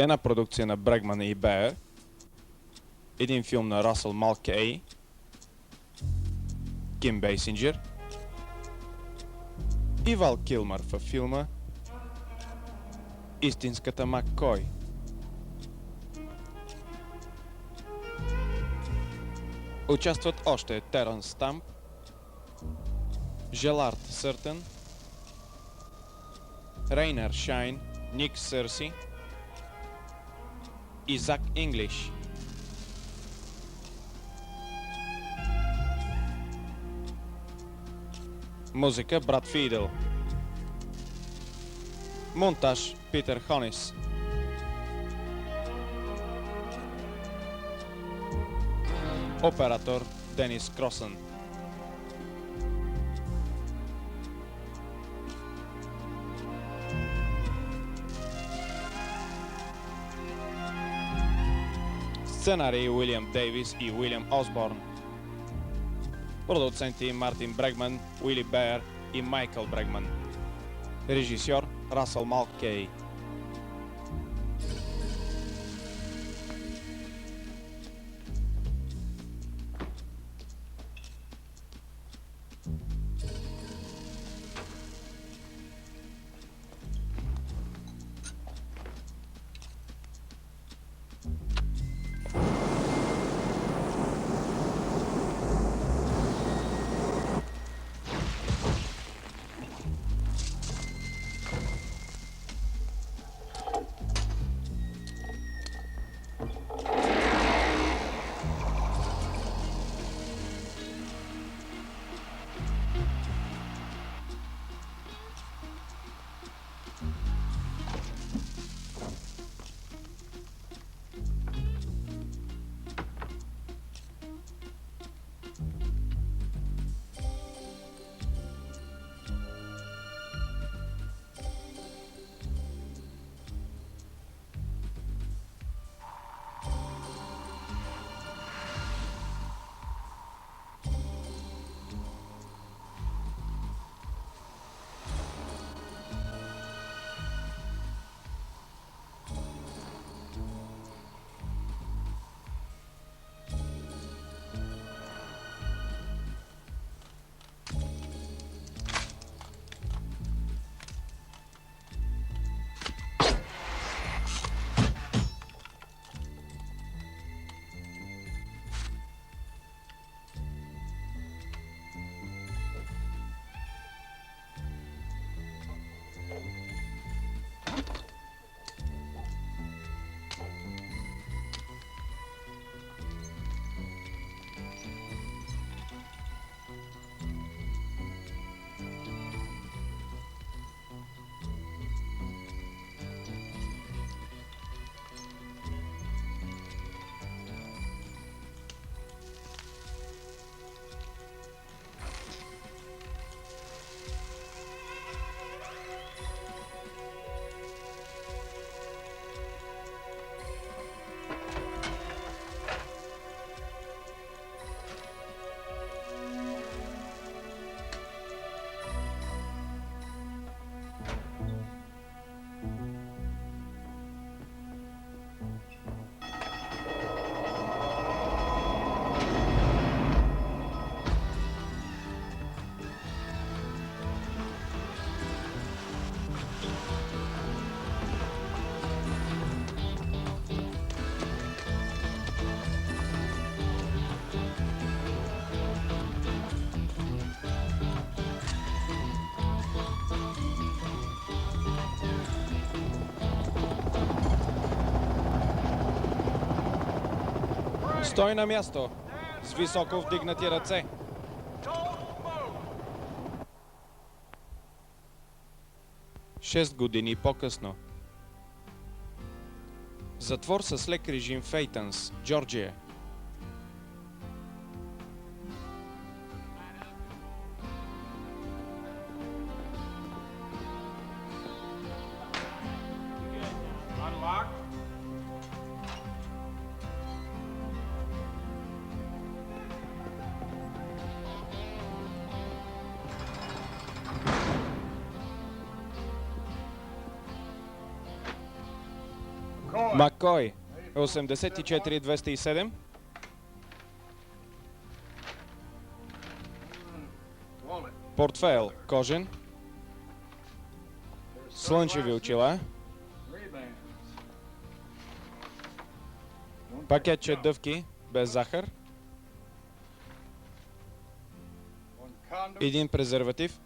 Една продукция на Брегман и Беер, един филм на Расъл Малкей, Ким Бейсинджер и Вал Килмър във филма Истинската Маккой. Участват още Терън Стамп, Желард Съртън, Рейнер Шайн, Ник Сърси и Зак Инглиш. Музика Брат Фидел. Монтаж Питър Хонис. Оператор Денис Кросън. Сценарий Уилям Дейвис и Уилям Осборн. Продуценти Мартин Брегман, Уили Беер и Майкъл Брегман. Режисьор Расъл Малкей. Стой на място, с високо вдигнати ръце. Шест години по-късно. Затвор с лек режим в Ейтънс, Джорджия. Маккой 84-207. Портфейл кожен. Слънчеви очила. Пакетче дъвки без захар. Един презерватив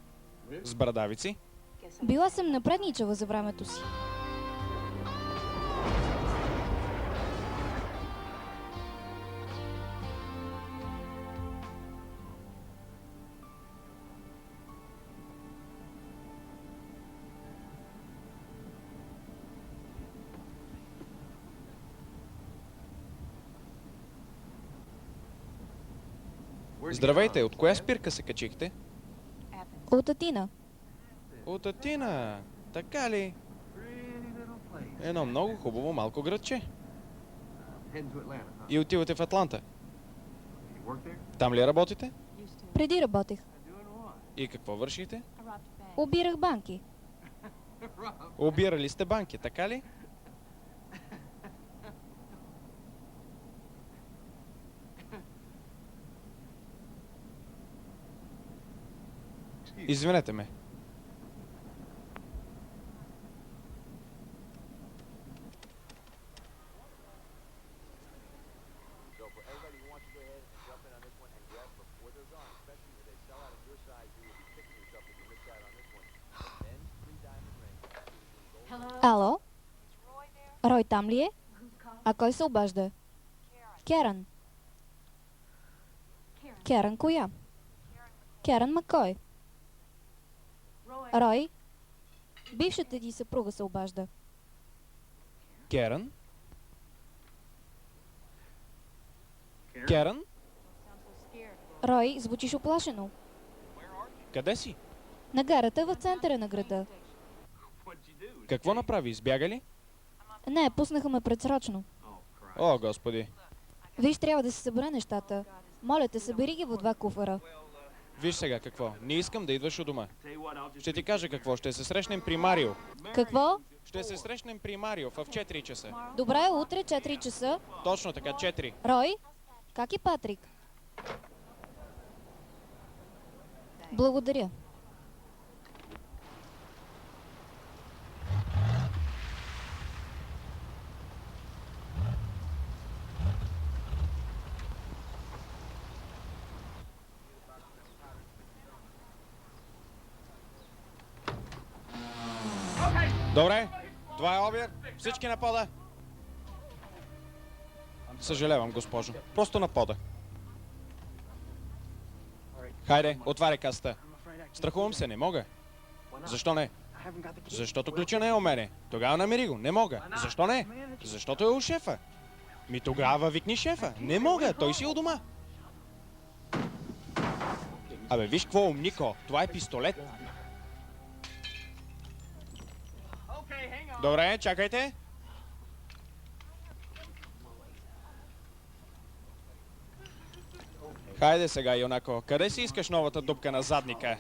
с брадавици. Била съм напредничава за времето си. Здравейте, от коя спирка се качихте? От Атина. От Атина. Така ли? Едно много хубаво малко градче. И отивате в Атланта. Там ли работите? Преди работех. И какво вършите? Обирах банки. Обирали сте банки, така ли? Извинете ме. Ало? Рой там ли е? А кой се обажда? Керан. Керан коя? Керан Маккой. Рой? Бившата ти съпруга се обажда. Керан? Керан? Рой, звучиш оплашено. Къде си? На гарата в центъра на града. Какво направи? Избяга ли? Не, пуснаха ме предсрочно. О, господи. Виж, трябва да се събере нещата. Моля те, събери ги в 2 куфара. Виж сега какво. Не искам да идваш у дома. Ще ти кажа какво. Ще се срещнем при Марио. Какво? Ще се срещнем при Марио в 4 часа. Добре, утре 4 часа. Точно така, 4. Рой? Как е Патрик? Благодаря. Добре, това е обир. Всички на пода. Съжалявам, госпожо. Просто на пода. Хайде, отваряй касата. Страхувам се, не мога. Защо не? Защото ключа не е у мене. Тогава намери го. Не мога. Защо не? Защото е у шефа. Ми тогава викни шефа. Не мога, той си е у дома. Абе, виж какво умнико. Това е пистолет. Добре, чакайте. Хайде сега, юнако. Къде си искаш новата дупка на задника?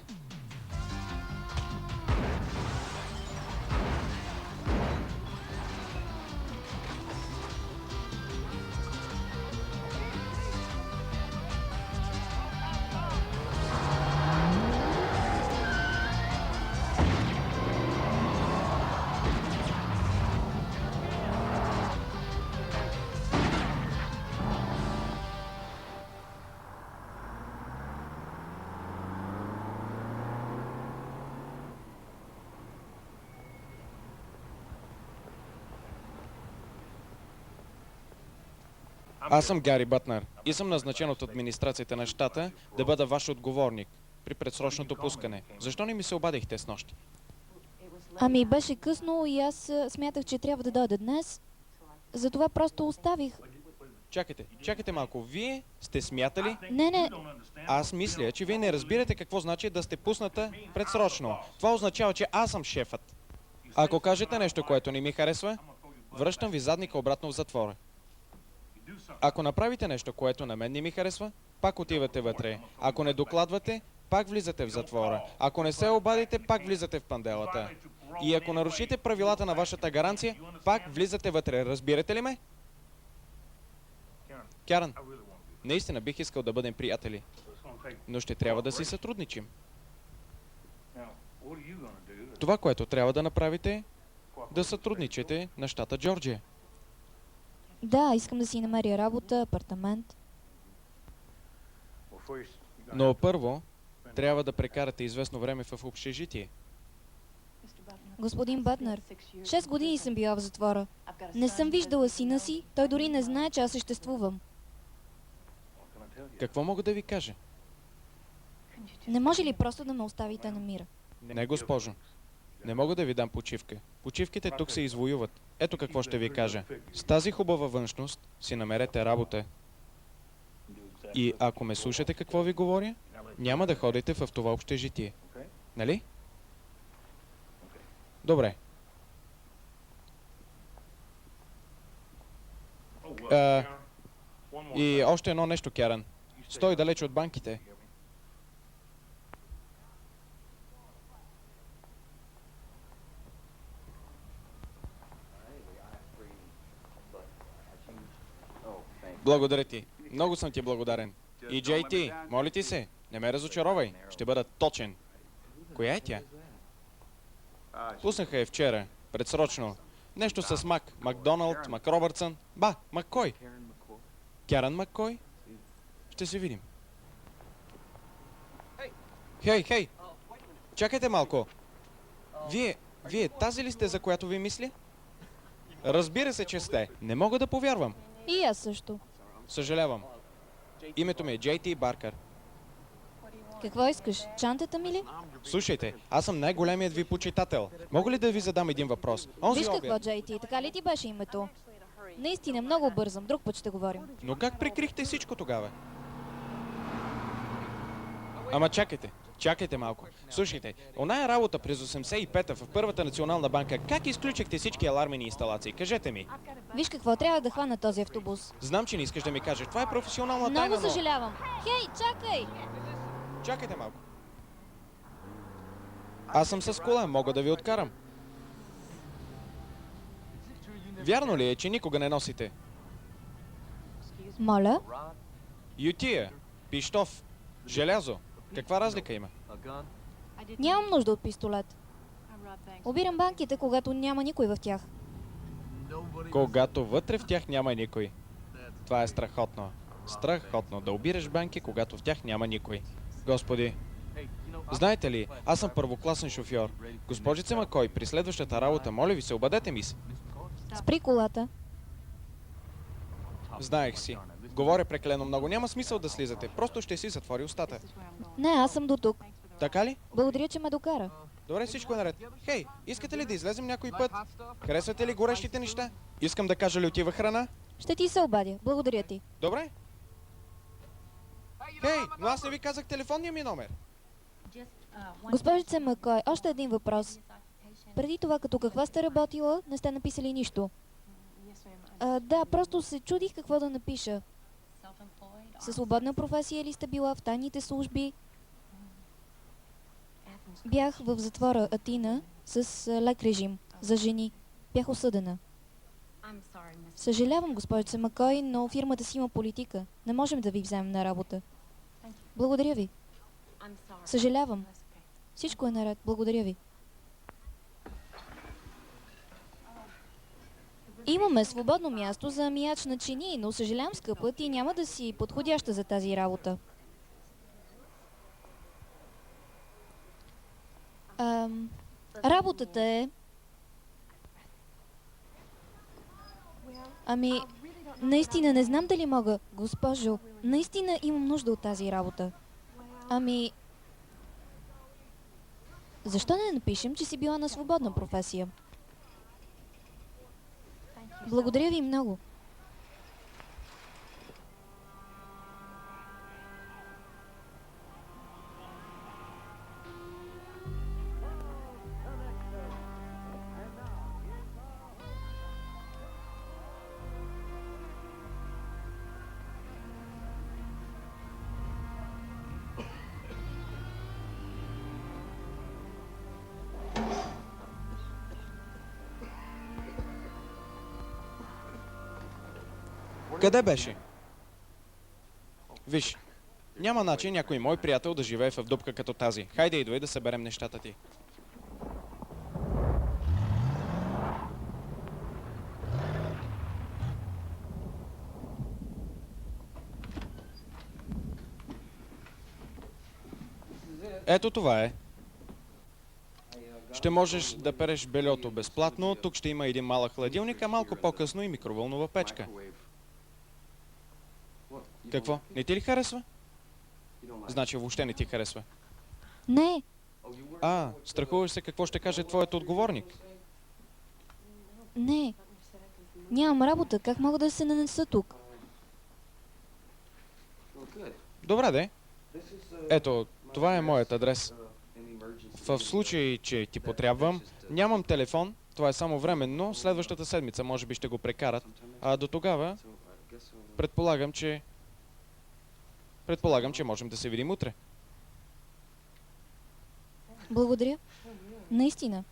Аз съм Гари Бътнер и съм назначен от администрацията на щата да бъда ваш отговорник при предсрочното пускане. Защо не ми се обадихте с нощи? Ами беше късно и аз смятах, че трябва да дойда днес. Затова просто оставих. Чакайте малко. Вие сте смятали? Не. Аз мисля, че вие не разбирате какво значи да сте пусната предсрочно. Това означава, че аз съм шефът. Ако кажете нещо, което не ми харесва, връщам ви задника обратно в затвора. Ако направите нещо, което на мен не ми харесва, пак отивате вътре. Ако не докладвате, пак влизате в затвора. Ако не се обадите, пак влизате в панделата. И ако нарушите правилата на вашата гаранция, пак влизате вътре. Разбирате ли ме? Кярън, наистина бих искал да бъдем приятели, но ще трябва да си сътрудничим. Това, което трябва да направите е да сътрудничите на щата Джорджия. Да, искам да си намеря работа, апартамент. Но първо, трябва да прекарате известно време в общежитие. Господин Бътнер, 6 години съм била в затвора. Не съм виждала сина си, той дори не знае, че аз съществувам. Какво мога да ви кажа? Не може ли просто да ме оставите на мира? Не, госпожо. Не мога да ви дам почивка. Почивките тук се извоюват. Ето какво ще ви кажа. С тази хубава външност си намерете работа. И ако ме слушате какво ви говоря, няма да ходите в това общежитие. Нали? Добре. И още едно нещо, Кярън. Стой далеч от банките. Благодаря ти. Много съм ти благодарен. И JT, моля ти се, не ме разочаровай. Ще бъда точен. Коя е тя? Пуснаха я вчера, предсрочно. Нещо с Мак. Макдоналд, Мак Робъртсън. Ба, Маккой. Кярън Маккой? Ще се видим. Хей! Чакайте малко. Вие тази ли сте, за която ви мисля? Разбира се, че сте. Не мога да повярвам. И аз също. Съжалявам. Името ми е JT Баркър. Какво искаш? Чантата ми ли? Слушайте, аз съм най-големият ви почитател. Мога ли да ви задам един въпрос? Виж какво, JT, така ли ти беше името? Наистина, много бързам. Друг път ще говорим. Но как прикрихте всичко тогава? Ама чакайте малко. Слушайте, оная работа през 85-та в Първата национална банка, как изключихте всички алармени инсталации? Кажете ми. Виж какво, трябва да хвана този автобус. Знам, че не искаш да ми кажеш. Това е професионална тайна, Много съжалявам. Хей, чакай! Чакайте малко. Аз съм с кола, мога да ви откарам. Вярно ли е, че никога не носите Моля? ютия, пищов, желязо? Каква разлика има? Нямам нужда от пистолет. Обирам банките, когато няма никой в тях. Когато вътре в тях няма никой. Това е страхотно. Страхотно да обираш банки, когато в тях няма никой. Господи, знаете ли, аз съм първокласен шофьор. Госпожице Маккой, при следващата работа, моля ви се, обадете ми се. Спри колата. Знаех си. Говоря прекалено много. Няма смисъл да слизате. Просто ще си затвори устата. Не, аз съм до тук. Така ли? Благодаря, че ме докара. Добре, всичко е наред. Хей, искате ли да излезем някой път? Харесвате ли горещите неща? Искам да кажа ли отива храна? Ще ти се обадя. Благодаря ти. Добре. Хей, но аз не ви казах телефонния ми номер. Госпожице Маккой, още един въпрос. Преди това, като каква сте работила, не сте написали нищо. Да, просто се чудих какво да напиша. Със свободна професия ли сте била в тайните служби? Бях в затвора Атина с лек режим за жени. Бях осъдена. Съжалявам, госпожице Маккой, но фирмата си има политика. Не можем да ви вземем на работа. Благодаря ви. Съжалявам. Всичко е наред. Благодаря ви. Имаме свободно място за амияч на чини, но съжалявам, скъпа, ти няма да си подходяща за тази работа. Работата е... Наистина не знам дали мога, госпожо. Наистина имам нужда от тази работа. Защо не напишем, че си била на свободна професия? Благодаря ви много. Къде беше? Виж, няма начин някой мой приятел да живее в дупка като тази. Хайде, идвай да съберем нещата ти. Ето това е. Ще можеш да переш бельото безплатно. Тук ще има един малък хладилник, а малко по-късно и микровълнова печка. Какво? Не ти ли харесва? Значи въобще не ти харесва. Не, Страхуваш се какво ще каже твоят отговорник. не. Нямам работа. Как мога да се нанеса тук? Добре, де. Ето, това е моят адрес. В случай, че ти потрябвам, нямам телефон, това е само временно, следващата седмица може би ще го прекарат, а до тогава предполагам, че можем да се видим утре. Благодаря. Наистина.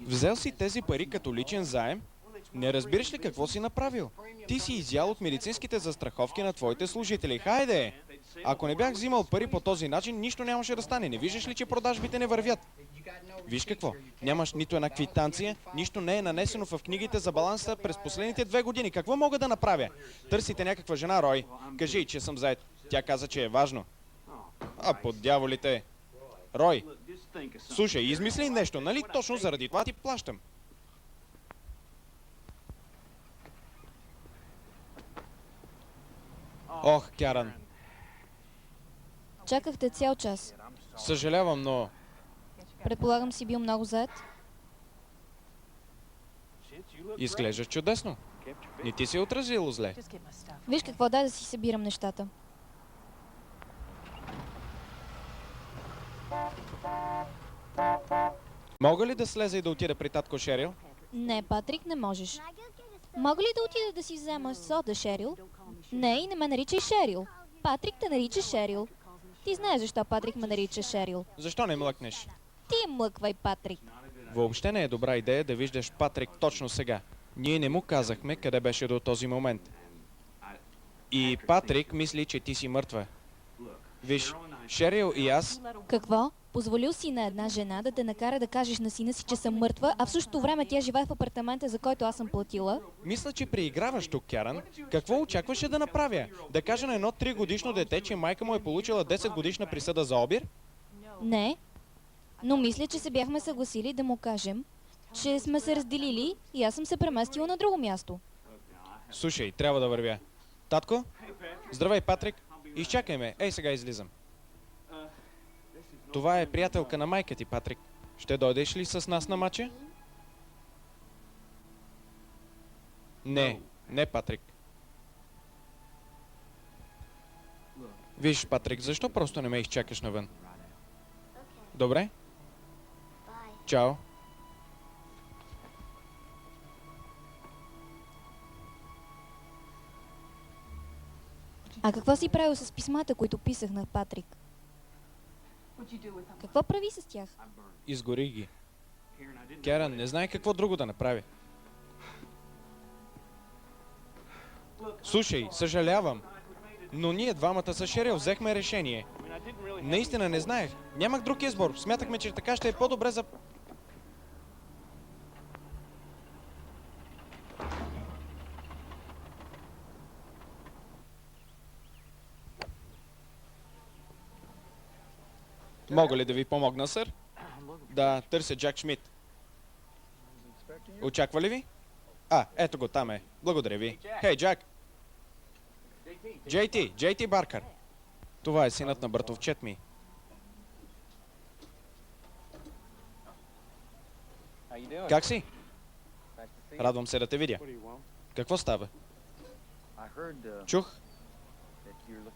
Взел си тези пари като личен заем? Не разбираш ли какво си направил? Ти си изял от медицинските застраховки на твоите служители. Хайде! Ако не бях взимал пари по този начин, нищо нямаше да стане. Не виждаш ли, че продажбите не вървят? Виж какво, нямаш нито една квитанция, нищо не е нанесено в книгите за баланса през последните 2 години. Какво мога да направя? Търсите някаква жена, Рой. Кажи, че съм заед. Тя каза, че е важно. Под дяволите. Рой, слушай, измисли нещо, нали точно заради това ти плащам? Ох, Кяран, Чакахте цял час. съжалявам, но... Предполагам си бил много зает. Изглеждаш чудесно. Не ти се е отразило зле. Виж какво, дай да си събирам нещата. Мога ли да слеза и да отида при татко Шерил? Не, Патрик, не можеш. Мога ли да отида да си взема сода, Шерил? Не, и не ме наричай Шерил. Патрик те нарича Шерил. Ти знаеш защо Патрик ме нарича Шерил. Защо не млъкнеш? Ти млъквай, Патрик. Въобще не е добра идея да виждаш Патрик точно сега. Ние не му казахме къде беше до този момент. И Патрик мисли, че ти си мъртва. Виж, Шерил и аз... Какво? Позволил си на една жена да те накара да кажеш на сина си, че съм мъртва, а в същото време тя живее в апартамента, за който аз съм платила? Мисля, че преиграваш тук, Кяран. Какво очакваше да направя? Да кажа на едно 3-годишно дете, че майка му е получила 10-годишна присъда за обир? Не. Но мисля, че се бяхме съгласили да му кажем, че сме се разделили и аз съм се преместила на друго място. Слушай, трябва да вървя. Татко? Здравей, Патрик. Изчакай ме. Ей, сега излизам. Това е приятелка на майка ти, Патрик. Ще дойдеш ли с нас на мача? Не, Патрик. Виж, Патрик, защо просто не ме изчакаш навън? Добре? Чао. А какво си правил с писмата, които писах на Патрик? Какво прави с тях? Изгори ги. Кяран не знае какво друго да направи. Слушай, съжалявам, но ние двамата с Шерил взехме решение. Наистина не знаех. Нямах друг избор. Смятахме, че така ще е по-добре за... Мога ли да ви помогна, сър? Да, търся Джак Шмидт. Очаква ли ви? Ето го, там е. Благодаря ви. Хей, Джак! Джей Ти Баркър. Това е синът на братовчет ми. Как си? Радвам се да те видя. Какво става? Чух,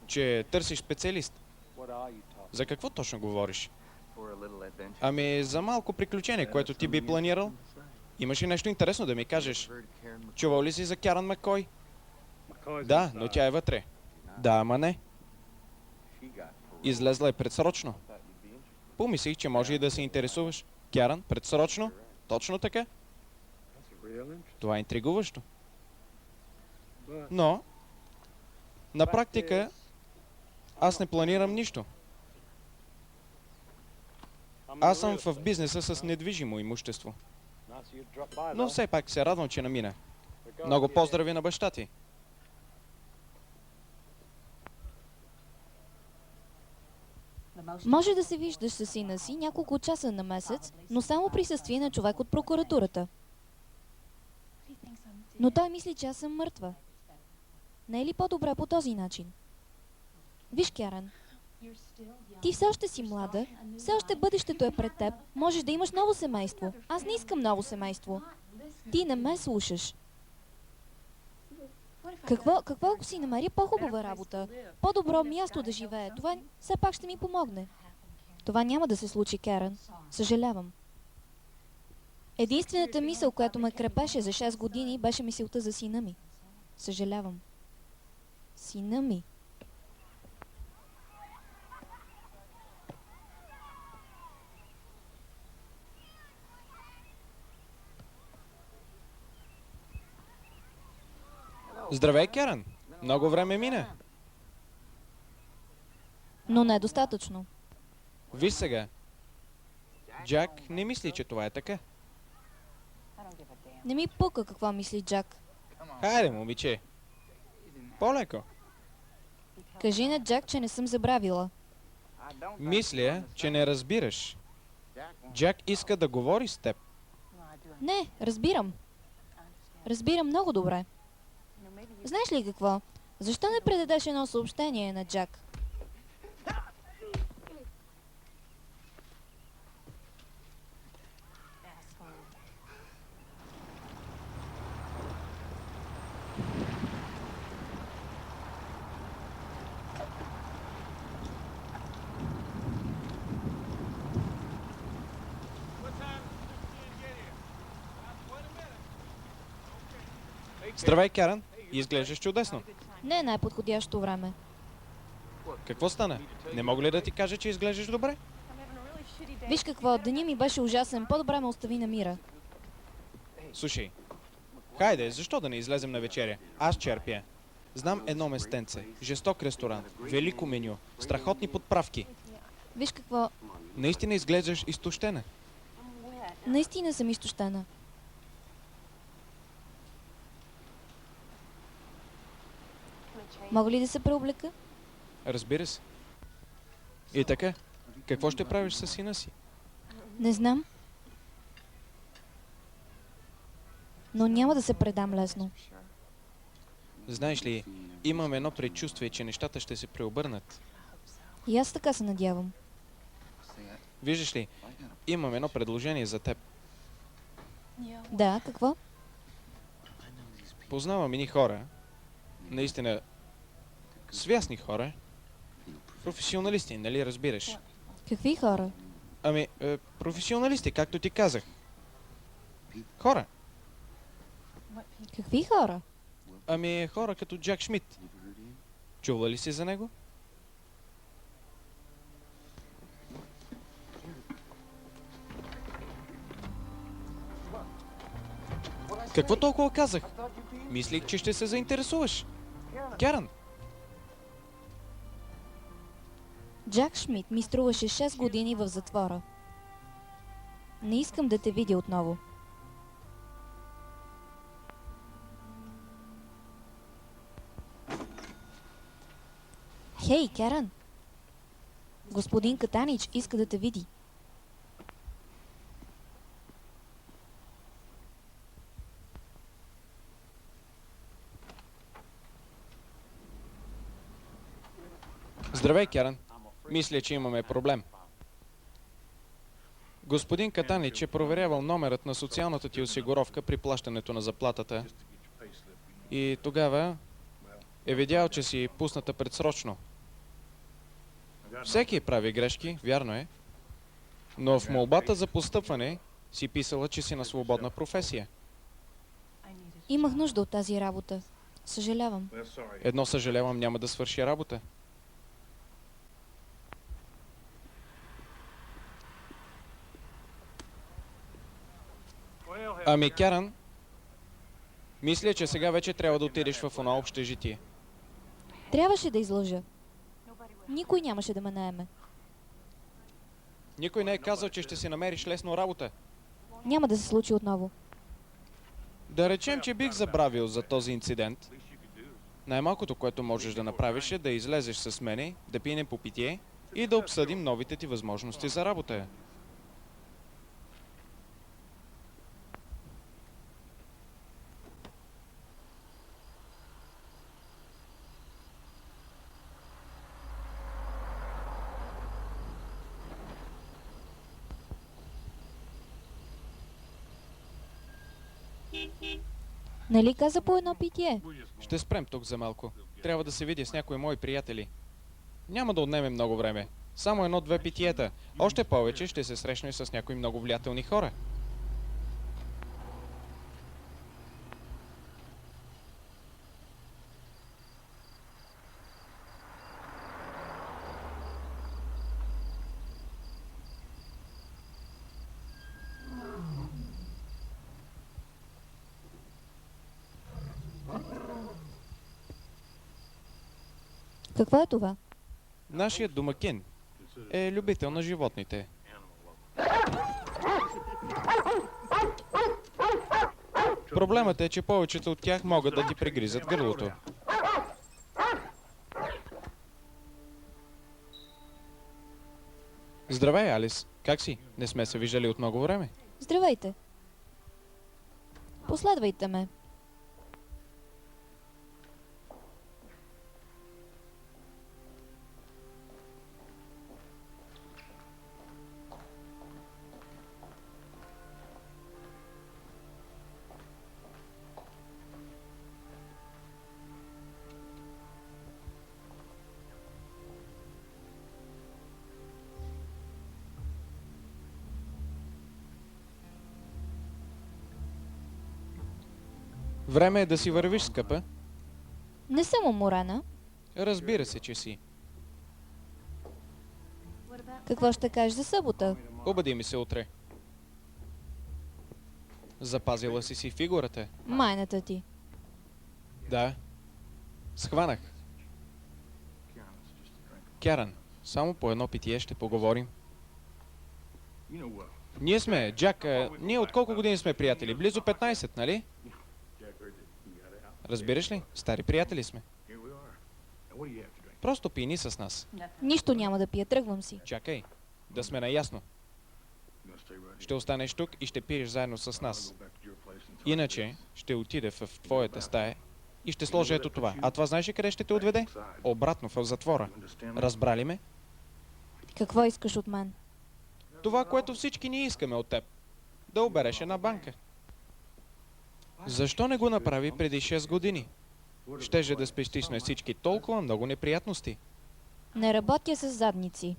че търсиш специалист. За какво точно говориш? Ами, за малко приключение, което ти би планирал. Имаш ли нещо интересно да ми кажеш? Чувал ли си за Кяран Маккой? Да, но тя е вътре. Да, ама не. Излезла е предсрочно. Помислих, че може и да се интересуваш. Кяран, предсрочно? Точно така. Това е интригуващо. Но, на практика, аз не планирам нищо. Аз съм в бизнеса с недвижимо имущество. Но все пак се радвам, че намина. Много поздрави на баща ти. Може да се виждаш с сина си няколко часа на месец, но само присъствие на човек от прокуратурата. Но той мисли, че аз съм мъртва. Не е ли по-добре по този начин? Виж, Керан, ти все още си млада, все още бъдещето е пред теб, можеш да имаш ново семейство. Аз не искам ново семейство. Ти не ме слушаш. Какво ако си намери по-хубава работа? По-добро място да живее? Това все пак ще ми помогне. Това няма да се случи, Керан. Съжалявам. Единствената мисъл, която ме крепеше за 6 години, беше мисълта за сина ми. Съжалявам. Сина ми. Здравей, Керан. Много време мина. Но не е достатъчно. Виж сега. Джак не мисли, че това е така. Не ми пука какво мисли Джак. Хайде, момиче. По-леко. Кажи на Джак, че не съм забравила. Мисля, че не разбираш. Джак иска да говори с теб. Не, разбирам. Разбирам много добре. Знаеш ли какво? Защо не предадеш едно съобщение на Джак? Здравей, Керан. Изглеждаш чудесно. Не е най-подходящо време. Какво стана? Не мога ли да ти кажа, че изглеждаш добре? Виж какво, деня ми беше ужасен. По-добре ме остави на мира. Слушай. Хайде, защо да не излезем на вечеря? Аз черпя. Знам едно местенце. Жесток ресторант. Велико меню. Страхотни подправки. Виж какво, Наистина изглеждаш изтощена. наистина съм изтощена. Мога ли да се преоблека? Разбира се. И така, какво ще правиш с сина си? Не знам. Но няма да се предам лесно. Знаеш ли, имам едно предчувствие, че нещата ще се преобърнат. И аз така се надявам. Виждаш ли, имам едно предложение за теб. Да, какво? Познавам едни хора, наистина свясни хора, професионалисти, нали разбираш? Какви хора? Ами, професионалисти, както ти казах. Хора. Какви хора? Ами, хора като Джак Шмидт. Чувала ли си за него? Какво толкова казах? Мислих, че ще се заинтересуваш. Керан, Джак Шмидт ми струваше 6 години в затвора. Не искам да те видя отново. Хей, Керан! Господин Катанич иска да те види. здравей, Керан. Мисля, че имаме проблем. Господин Катанич е проверявал номерът на социалната ти осигуровка при плащането на заплатата и тогава е видял, че си пусната предсрочно. Всеки прави грешки, вярно е, но в молбата за постъпване си писала, че си на свободна професия. Имах нужда от тази работа. Съжалявам. Едно съжалявам, няма да свърши работа. Ами, Кярън, мисля, че сега вече трябва да отидеш в оно общежитие. Трябваше да излъжа. Никой нямаше да ме наеме. Никой не е казал, че ще си намериш лесно работа. Няма да се случи отново. Да речем, че бих забравил за този инцидент. Най-малкото, което можеш да направиш е да излезеш с мене, да пинем по питие и да обсъдим новите ти възможности за работа. Нали каза по едно питие? Ще спрем тук за малко. Трябва да се видя с някои мои приятели. Няма да отнеме много време. Само едно-две питиета. Още повече ще се срещне с някои много влиятелни хора. Какво е това? Нашият домакин е любител на животните. Проблемът е, че повечето от тях могат да ти прегризат гърлото. Здравей, Алис. Как си? Не сме се виждали от много време. Здравейте. Последвайте ме. Време е да си вървиш, скъпа. Не съм уморена. Разбира се, че си. Какво ще кажеш за събота? Обади ми се утре. Запазила си фигурата. Майната ти. Да. Схванах. Кярън, само по едно питие ще поговорим. Ние сме, Джак, ние от колко години сме приятели? Близо 15, нали? Разбираш ли? Стари приятели сме. Просто пини с нас. Нищо няма да пия, тръгвам си. Чакай, да сме наясно. Ще останеш тук и ще пиеш заедно с нас. Иначе ще отиде в твоята стая и ще сложа ето това. А това знаеш ли къде ще те отведе? Обратно в затвора. Разбрали ме? Какво искаш от мен? Това, което всички ние искаме от теб. Да обереш една банка. Защо не го направи преди 6 години? Щеше да спестиш на всички толкова много неприятности. Не работя с задници.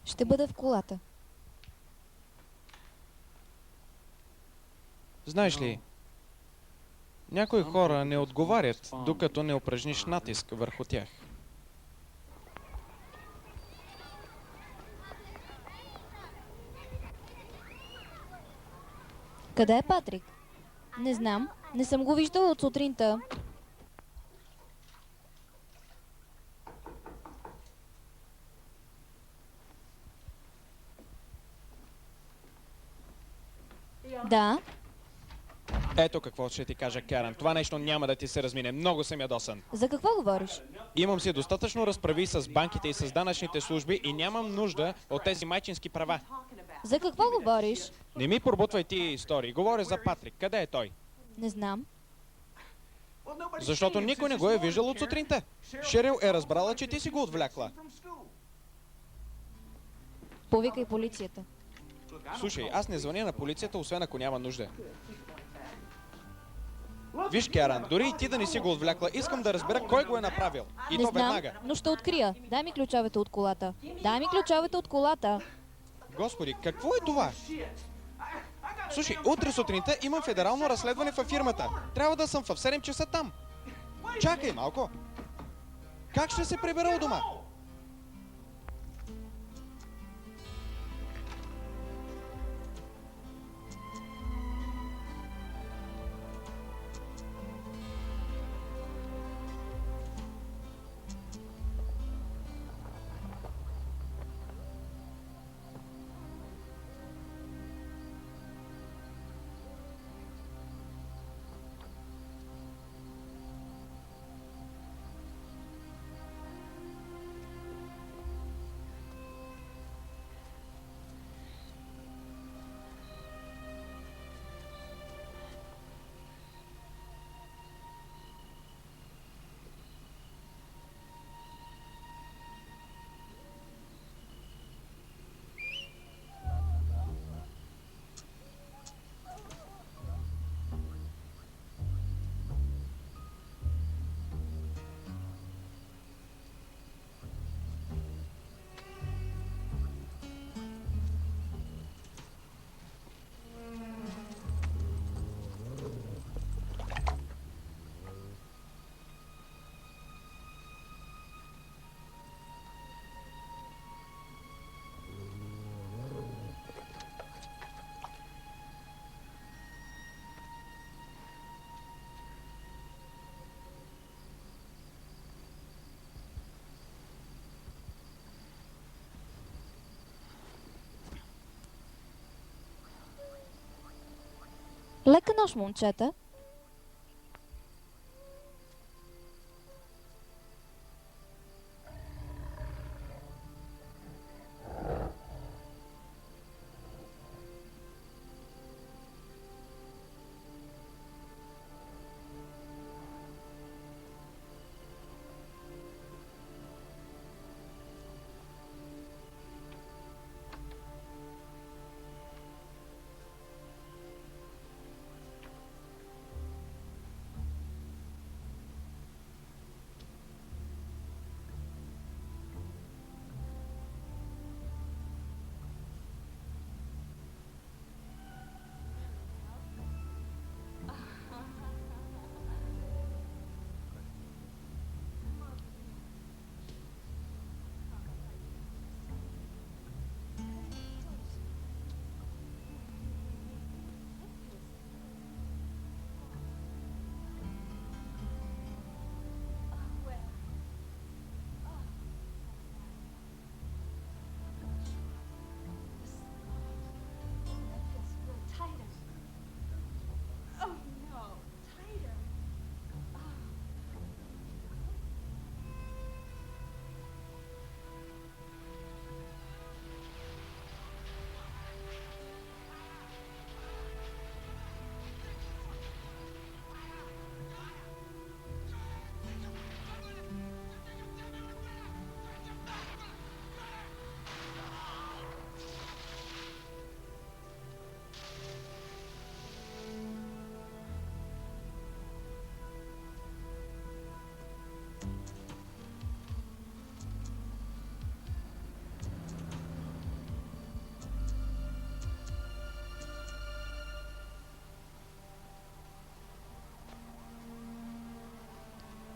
Ще бъда в колата. Знаеш ли, някои хора не отговарят, докато не упражниш натиск върху тях. Къде е Патрик? Не знам. Не съм го виждала от сутринта. Да. Ето какво ще ти кажа, Кярън. Това нещо няма да ти се размине. Много съм ядосан. За какво говориш? Имам си достатъчно разправи с банките и с данъчните служби и нямам нужда от тези майчински права. За какво говориш? Не ми пробутвай тия истории. Говоря за Патрик. Къде е той? Не знам. Защото никой не го е виждал от сутринта. Шерил е разбрала, че ти си го отвлякла. Повикай полицията. Слушай, аз не звъня на полицията, освен ако няма нужда. Виж, Кярън, дори и ти да не си го отвлякла, искам да разбера кой го е направил. И Не то знам, веднага. но ще открия. Дай ми ключовете от колата. Дай ми ключовете от колата. Господи, какво е това? Слушай, утре сутринта имам федерално разследване във фирмата. Трябва да съм в 7 часа там. Чакай малко. Как ще се прибера у дома? Лека нощ, момчета.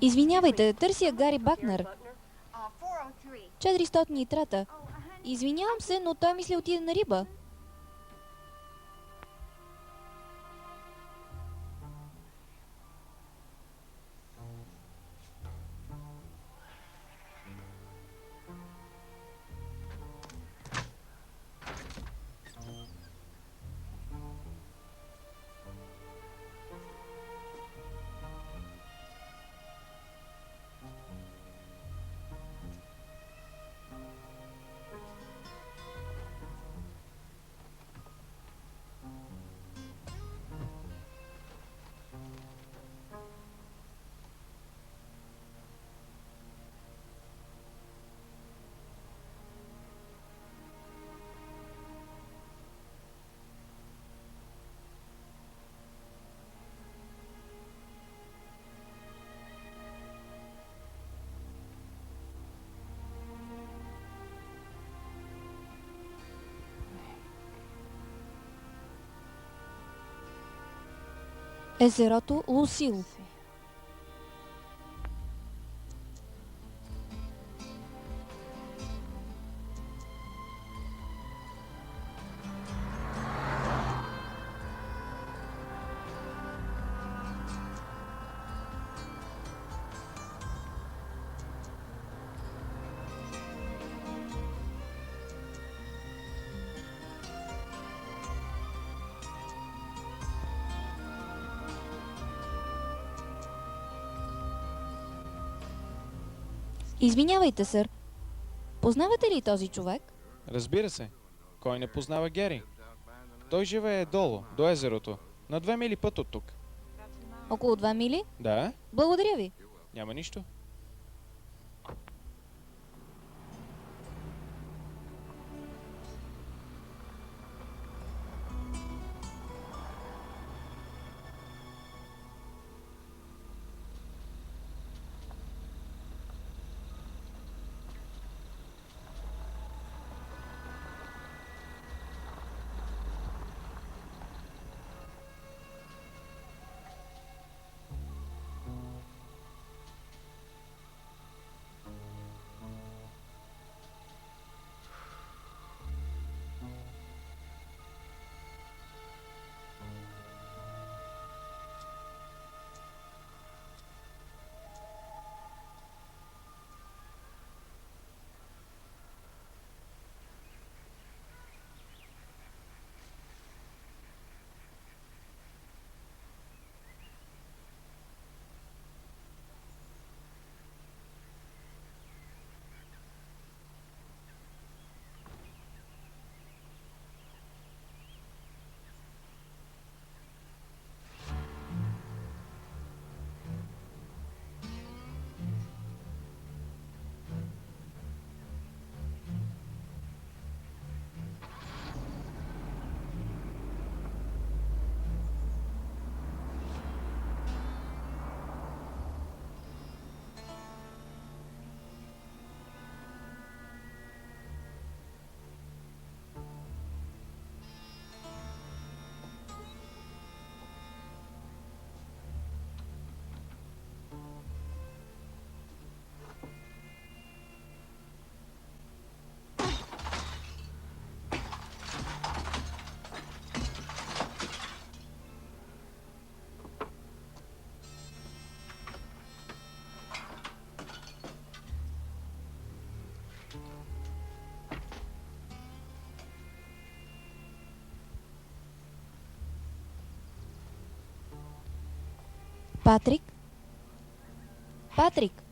Извинявайте, търся Гари Бакнер. 403. Извинявам се, но той мисли отиде на риба. Езерото Лусил. Извинявайте, сър. Познавате ли този човек? Разбира се. Кой не познава Гери? Той живее долу, до езерото. На 2 мили път от тук. Около 2 мили? Да? Благодаря ви. Няма нищо. Патрик? Патрик!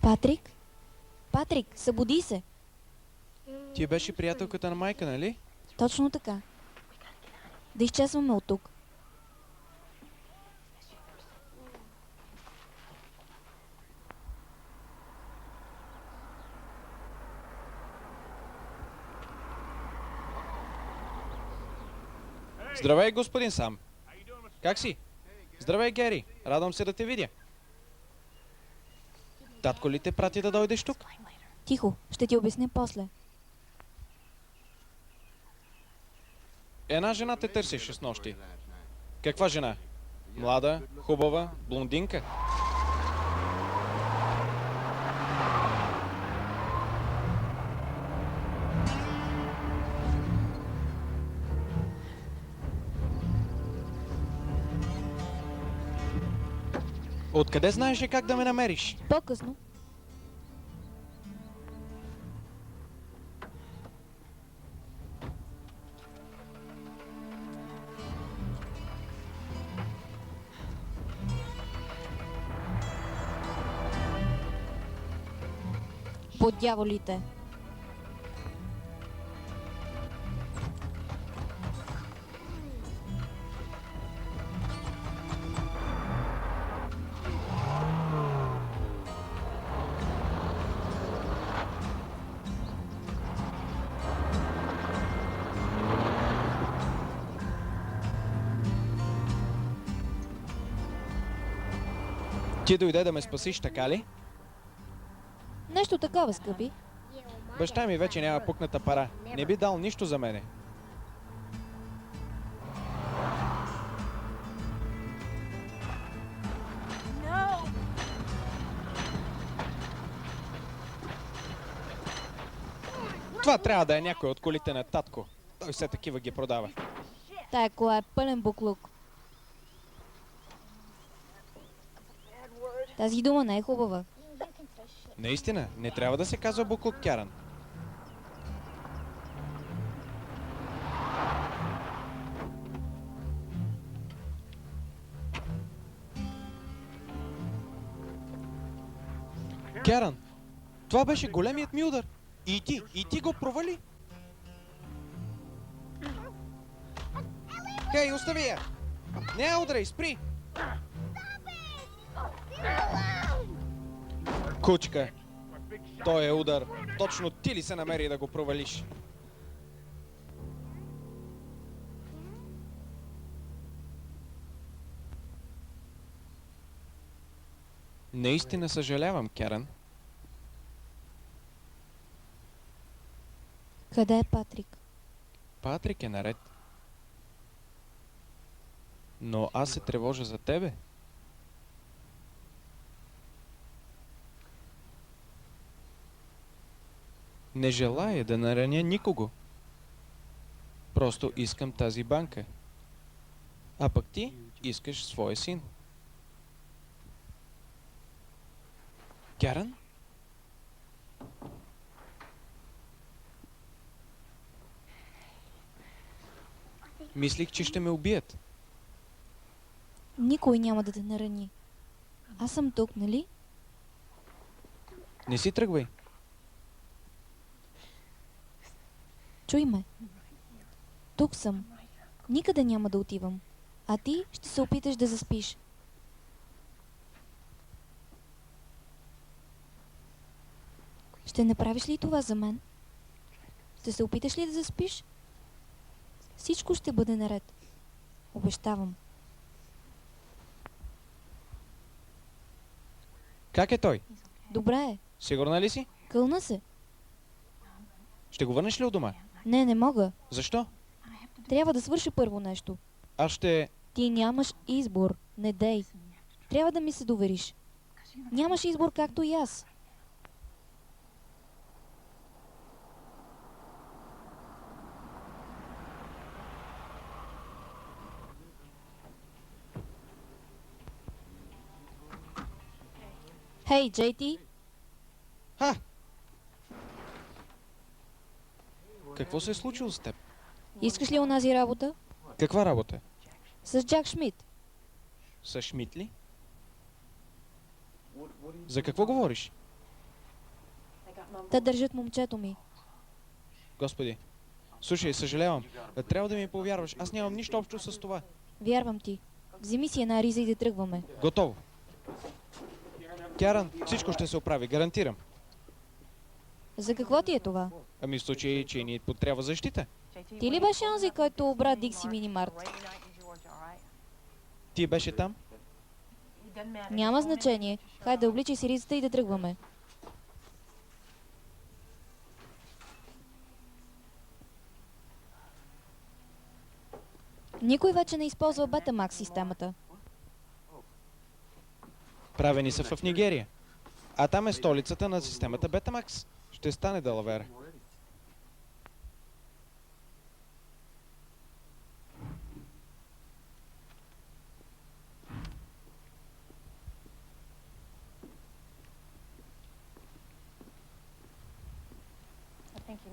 Патрик? Патрик, събуди се! Ти беше приятелката на майка, нали? Точно така. Да изчезваме от тук. Здравей, господин Сам. Как си? Здравей, Гери. Радвам се да те видя. Татко ли те прати да дойдеш тук? Тихо, ще ти обясня после. Една жена те търсеше с нощи. Каква жена? Млада, хубава, блондинка? Откъде знаеше как да ме намериш? По-късно. По дяволите. Ти дойде да ме спасиш, така ли? Нещо такова, скъпи. Баща ми вече няма пукната пара. Не би дал нищо за мене. Това трябва да е някой от колите на татко. Той все такива ги продава. Тая кола е пълен буклук. Тази дума не е хубава. Наистина, не трябва да се казва буклук, Кяран. Кяран, това беше големият ми удар. И ти го провали. Хей, остави я! Не удрай, спри! Кучка, той е удар. Точно ти ли се намери да го провалиш? Наистина съжалявам, Керан. Къде е Патрик? Патрик е наред. Но аз се тревожа за тебе. Не желая да нараня никого. Просто искам тази банка. А пък ти искаш своя син. Кяран? Мислих, че ще ме убият. Никой няма да те нарани. Аз съм тук, нали? Не си тръгвай. Чуй ме. Тук съм. Никъде няма да отивам. А ти ще се опиташ да заспиш. Ще направиш ли това за мен? Ще се опиташ ли да заспиш? Всичко ще бъде наред. Обещавам. Как е той? Добре е. Сигурна ли си? Кълна се. Ще го върнеш ли от дома? Не мога. Защо? Трябва да свърша първо нещо. Аз ще... Ти нямаш избор. Не дей. Трябва да ми се довериш. Нямаш избор както и аз. Хей, Джейти, Ха! Какво се е случило с теб? искаш ли онази работа? Каква работа? С Джак Шмидт. С Шмидт ли? За какво говориш? Те държат момчето ми. Господи. Слушай, съжалявам. Трябва да ми повярваш. Аз нямам нищо общо с това. Вярвам ти. Вземи си една риза и да тръгваме. Готово. Кяран, всичко ще се оправи, гарантирам. За какво ти е това? Ами в случай, че ни потрябва защита. Ти ли беше онзи, който обра Дикси Минимарт? Ти беше там? Няма значение. Хайде, обличай си ризата и да тръгваме. Никой вече не използва Betamax системата. Правени са в Нигерия. А там е столицата на системата Betamax. Ще стане далавера.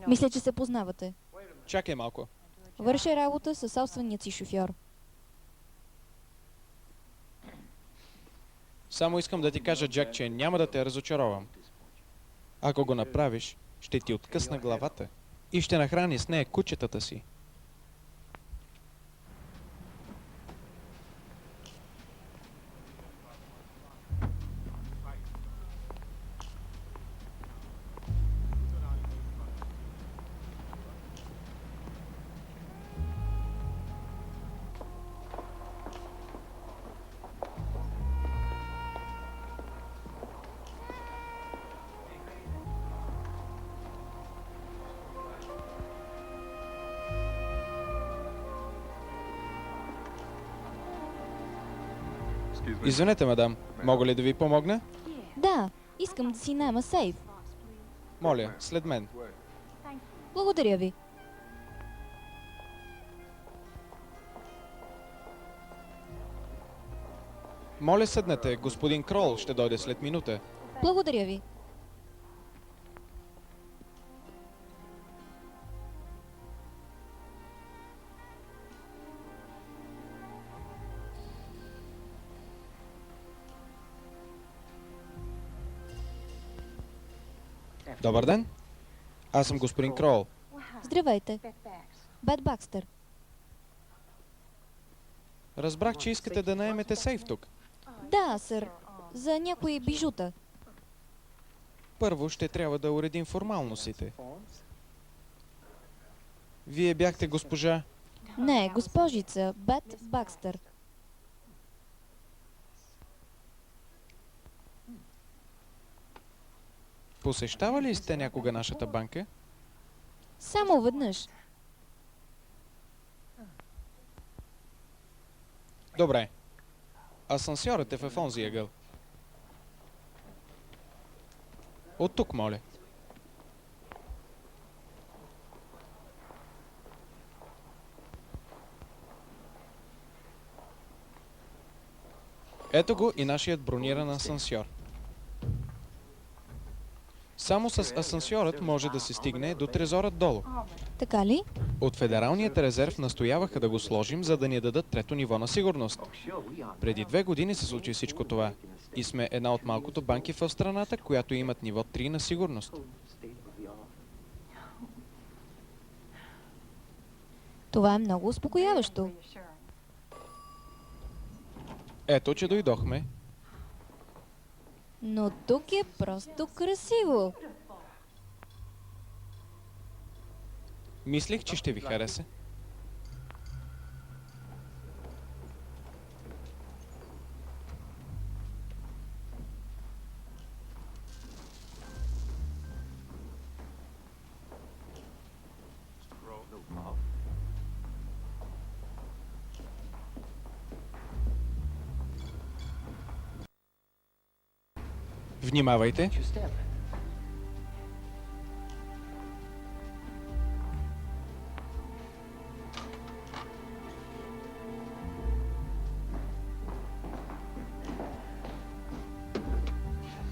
Мисля, че се познавате. Чакай малко. Върши работа със собственият си шофьор. Само искам да ти кажа, Джак, че няма да те разочаровам. Ако го направиш, ще ти откъсна главата и ще нахрани с нея кучетата си. Извинете, мадам, мога ли да ви помогна? Да, искам да си наема сейф. Моля, след мен. Благодаря ви. Моля, седнете, господин Крол ще дойде след минута. Благодаря ви. Добър ден. Аз съм господин Крол. Здравейте. Бет Бакстър. Разбрах, че искате да наемете сейф тук. Да, сър. За някои бижута. Първо ще трябва да уредим формалностите. Вие бяхте госпожа... Не, госпожица. Бет Бакстър. Посещавали ли сте някога нашата банка? Само веднъж. Добре. Асансьорът е в онзи ъгъл. От тук, моля. Ето го и нашият брониран асансьор. Само с асансьорът може да се стигне до трезорът долу. Така ли? От Федералният резерв настояваха да го сложим, за да ни дадат трето ниво на сигурност. Преди 2 години се случи всичко това. И сме една от малкото банки в страната, която имат ниво 3 на сигурност. Това е много успокояващо. Ето, че дойдохме. Но тук е просто красиво. Мислих, че ще ви хареса. Внимавайте.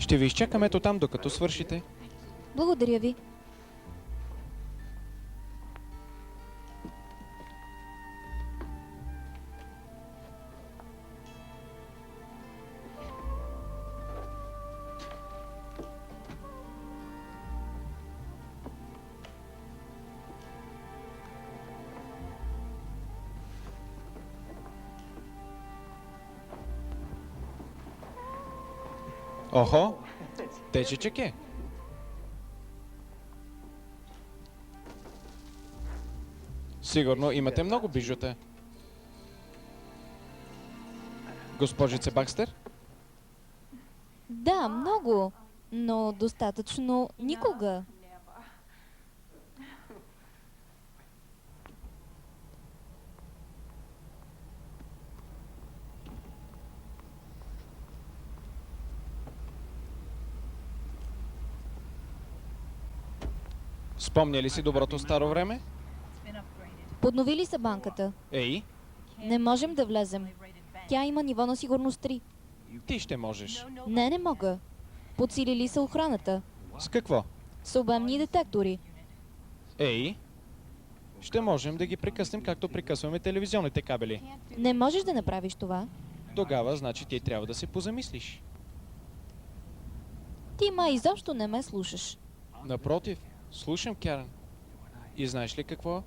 Ще ви изчакам ето там, докато свършите. Благодаря ви. Охо, тежичък е. Сигурно имате много бижута. Госпожице Бакстер? Да, много. Но достатъчно никога. Спомня ли си доброто старо време? Поднови са банката? Ей, Не можем да влезем. Тя има ниво на сигурност 3. ти ще можеш. Не мога. Подсилили са охраната. С какво? С обемни детектори. Ей, ще можем да ги прекъснем, както прекъсваме телевизионните кабели. Не можеш да направиш това. Тогава, значи, ти трябва да се позамислиш. Ти изобщо не ме слушаш. Напротив, слушам, Кярън. И знаеш ли какво?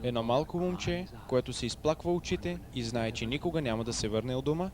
Едно малко момче, което се изплаква очите и знае, че никога няма да се върне от дома.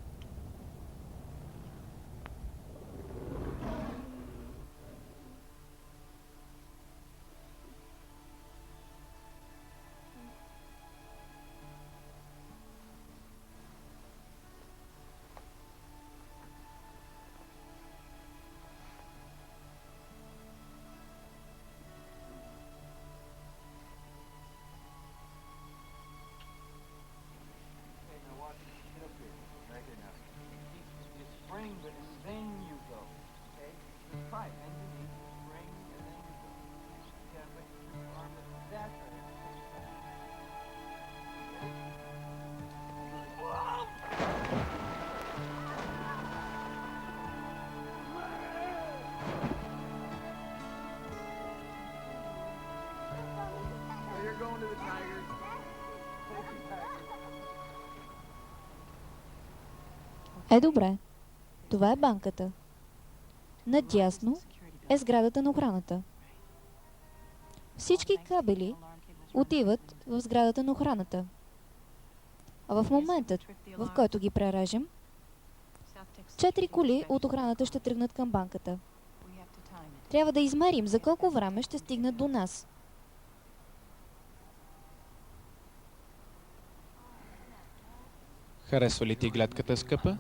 Добре. Това е банката. Надясно е сградата на охраната. Всички кабели отиват в сградата на охраната. А в момента, в който ги прережем, 4 коли от охраната ще тръгнат към банката. Трябва да измерим за колко време ще стигнат до нас. Харесва ли ти гледката, скъпа?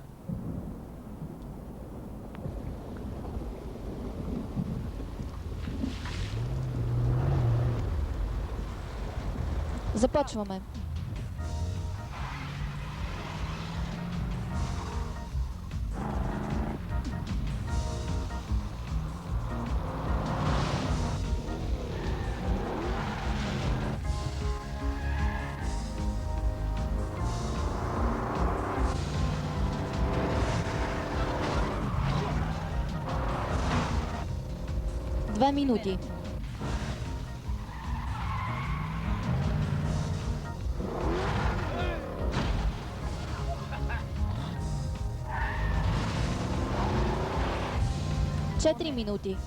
Започваме. Две минути. Четири минути.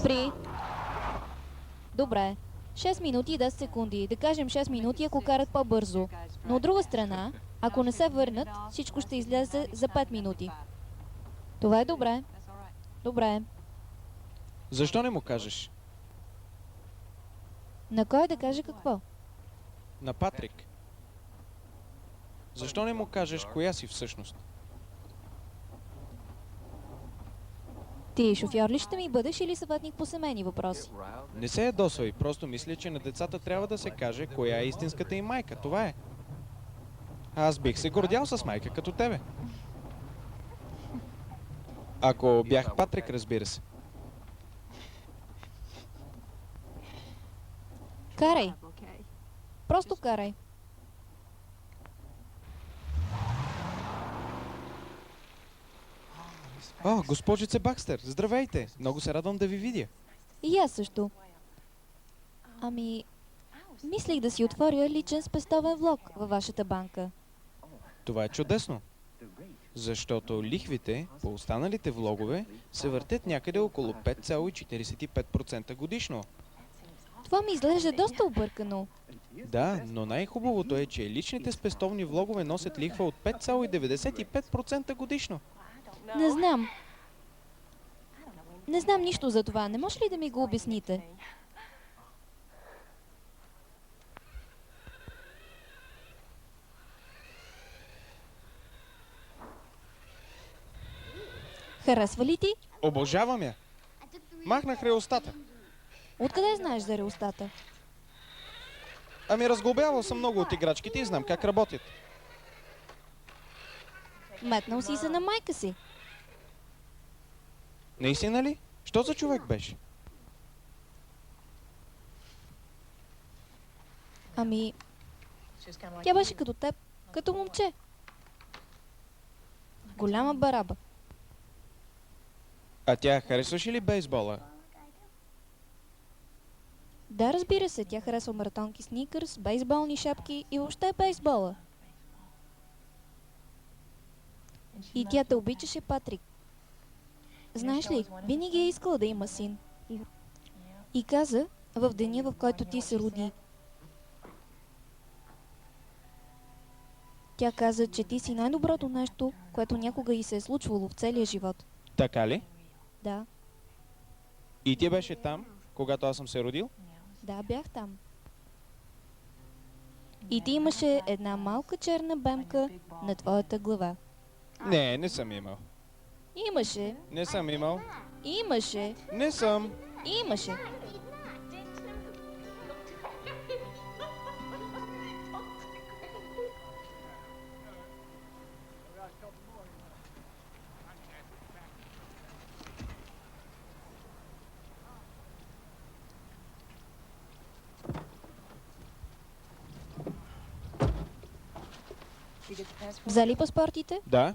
Спри. Добре. 6 минути и 10 секунди. Да кажем 6 минути, ако карат по-бързо. Но от друга страна, ако не се върнат, всичко ще излезе за 5 минути. Това е добре. Добре. Защо не му кажеш? На кой да каже какво? На Патрик. Защо не му кажеш коя си всъщност? Ти шофьор ли ще ми бъдеш или съветник по семейни въпроси? Не се ядосвай, просто мисля, че на децата трябва да се каже коя е истинската им майка. Това е. Аз бих се гордял с майка като тебе. Ако бях Патрик, разбира се. Карай. Просто карай. О, госпожице Бакстер, здравейте! Много се радвам да ви видя. И аз също. Ами, мислих да си отворя личен спестовен влог във вашата банка. Това е чудесно. Защото лихвите по останалите влогове се въртят някъде около 5,45% годишно. Това ми изглежда доста объркано. Да, но най-хубавото е, че личните спестовни влогове носят лихва от 5,95% годишно. Не знам. Не знам нищо за това. Не може ли да ми го обясните? Харесва ли ти? Обожавам я! Махнах реостата. Откъде знаеш за реостата? Ами разглобявал съм много от играчките и знам как работят. Метнал си се на майка си. Наистина ли? Що за човек беше? Ами, тя беше като теб, като момче. Голяма бараба. А тя харесваше ли бейсбола? Да, разбира се, тя харесва маратонки сникърс, бейсболни шапки и въобще бейсбола. И тя те обичаше, Патрик. Знаеш ли, винаги е искала да има син. И каза, в деня, в който ти се роди. Тя каза, че ти си най-доброто нещо, което някога й се е случвало в целия живот. Така ли? Да, И ти беше там, когато аз съм се родил? да, бях там. И ти имаше една малка черна бемка на твоята глава. Не, не съм имал. Имаше, Не съм имал. имаше, Не съм. имаше. Взе ли паспортите? Да.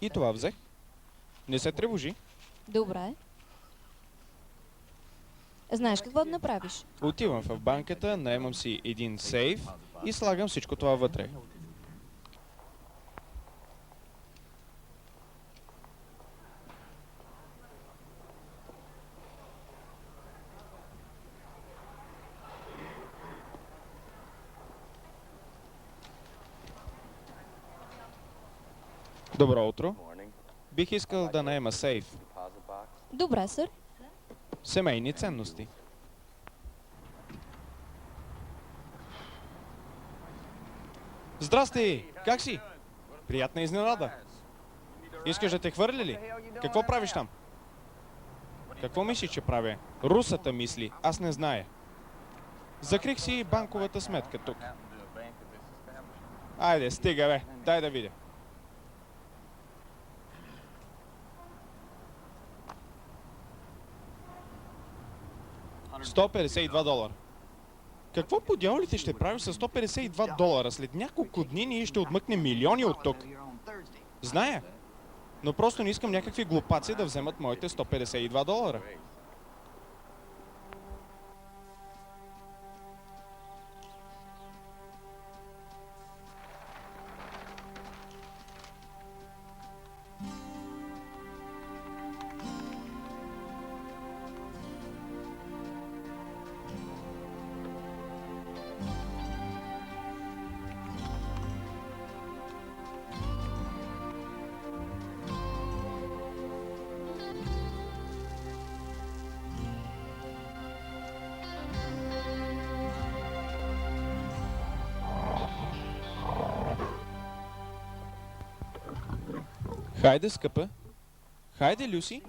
И това взех. Не се тревожи. Добре. Знаеш какво да направиш? Отивам в банката, наемам си един сейф и слагам всичко това вътре. Добро утро. Бих искал да наема сейф. Добре, сър. Семейни ценности. Здрасти! Как си? Приятна изненада. Искаш да те хвърли ли? Какво правиш там? Какво мислиш, че правя? Русата мисли, аз не зная. Закрих си банковата сметка тук. Айде, стига бе, дай да видя. $152. Какво по дяволите ще правиш с $152? След няколко дни ние ще отмъкнем милиони от тук. Зная. Но просто не искам някакви глупаци да вземат моите $152. Хайде, скъпа. Хайде, Люси.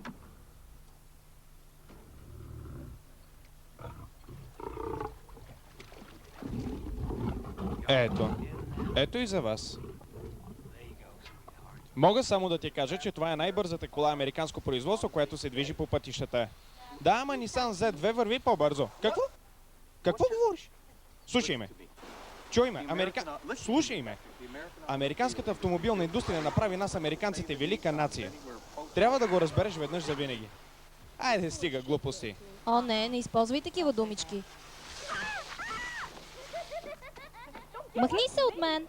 Ето. Ето и за вас. Мога само да ти кажа, че това е най-бързата кола американско производство, което се движи по пътищата. Да, ама Nissan Z2 върви по-бързо. Какво? Какво говориш? Слушай ме. Чуй ме. Слушай ме. Американската автомобилна индустрия направи нас, американците, велика нация. Трябва да го разбереш веднъж за винаги. Айде, стига глупости. О, не използвай такива думички. Махни се от мен!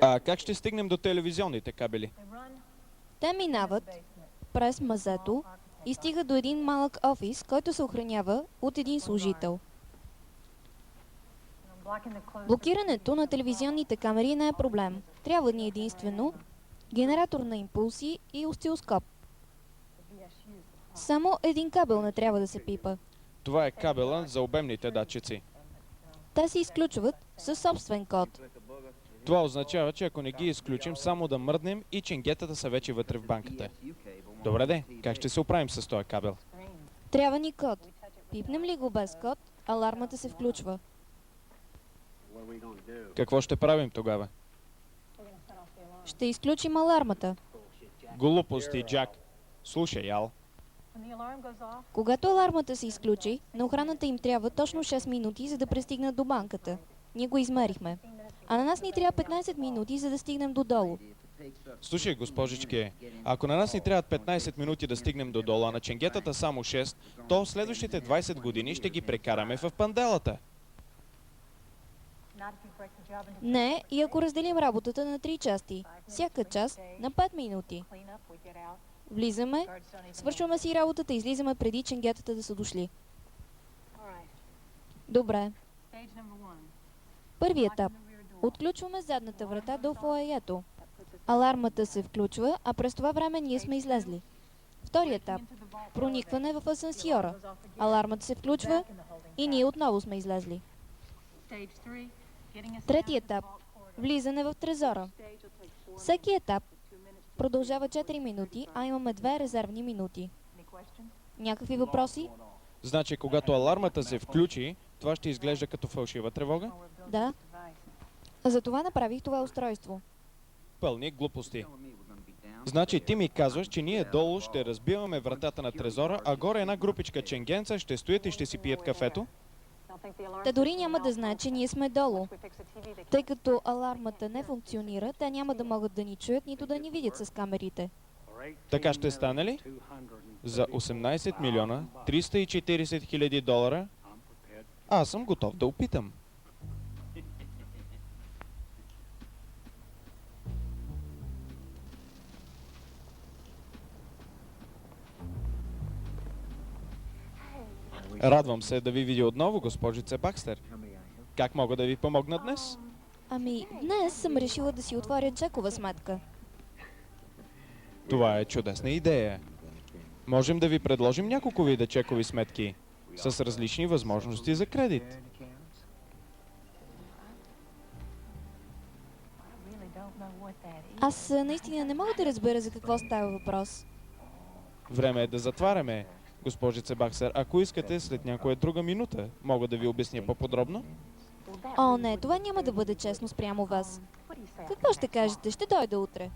А как ще стигнем до телевизионните кабели? Те минават през мазето и стигат до един малък офис, който се охранява от един служител. Блокирането на телевизионните камери не е проблем. Трябва ни единствено генератор на импулси и осцилоскоп. Само един кабел не трябва да се пипа. Това е кабела за обемните датчици. Те се изключват със собствен код. Това означава, че ако не ги изключим, само да мръднем и ченгетата са вече вътре в банката. Добре де, как ще се оправим с този кабел? Трябва ни код. Пипнем ли го без код, алармата се включва. Какво ще правим тогава? Ще изключим алармата. Глупости, Джак. Слушай, Ал. Когато алармата се изключи, на охраната им трябва точно 6 минути, за да пристигнат до банката. Ние го измерихме. А на нас ни трябва 15 минути, за да стигнем додолу. Слушай, госпожички, ако на нас ни трябват 15 минути да стигнем до дола, а на ченгетата само 6, то в следващите 20 години ще ги прекараме в панделата. Не, и ако разделим работата на 3 части. Всяка част на 5 минути. Влизаме, свършваме си работата, излизаме преди ченгетата да са дошли. Добре. Първи етап. Отключваме задната врата до фоайето. Алармата се включва, а през това време ние сме излезли. Втори етап. Проникване в асансьора. Алармата се включва и ние отново сме излезли. Трети етап. Влизане в трезора. Всеки етап продължава 4 минути, а имаме 2 резервни минути. Някакви въпроси? Значи, когато алармата се включи, това ще изглежда като фалшива тревога? Да. Затова направих това устройство. Пълни глупости. Значи ти ми казваш, че ние долу ще разбиваме вратата на трезора, а горе една групичка ченгенца ще стоят и ще си пият кафето? Те дори няма да знаят, че ние сме долу. Тъй като алармата не функционира, те няма да могат да ни чуят, нито да ни видят с камерите. Така ще стане ли? За 18 милиона 340 хиляди долара аз съм готов да опитам. Радвам се да ви видя отново, госпожице Бакстер. Как мога да ви помогна днес? Ами, днес съм решила да си отворя чекова сметка. Това е чудесна идея. Можем да ви предложим няколко вида чекови сметки с различни възможности за кредит. Аз наистина не мога да разбера за какво става въпрос. Време е да затваряме, госпожице Бакстер. Ако искате, след някоя друга минута, мога да ви обясня по-подробно. О, не, това няма да бъде честно спрямо вас. Какво ще кажете? Ще дойда утре.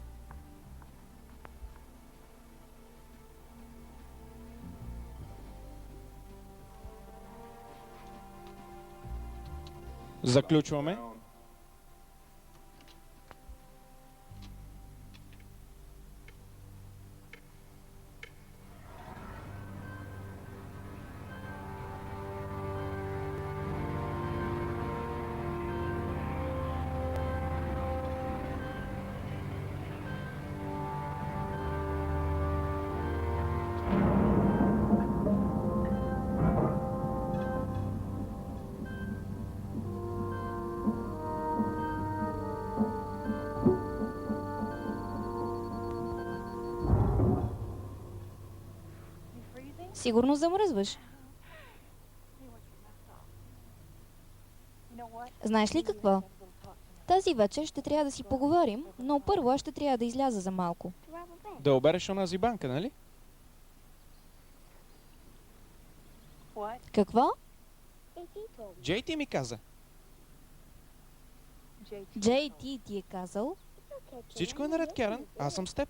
Заключваме. Сигурно замръзваш. Знаеш ли какво? Тази вечер ще трябва да си поговорим, но първо аз ще трябва да изляза за малко. Да обереш онази банка, нали? Какво? Джей ти ми каза. Джей ти е казал. Всичко е наред, Керън. Аз съм с теб.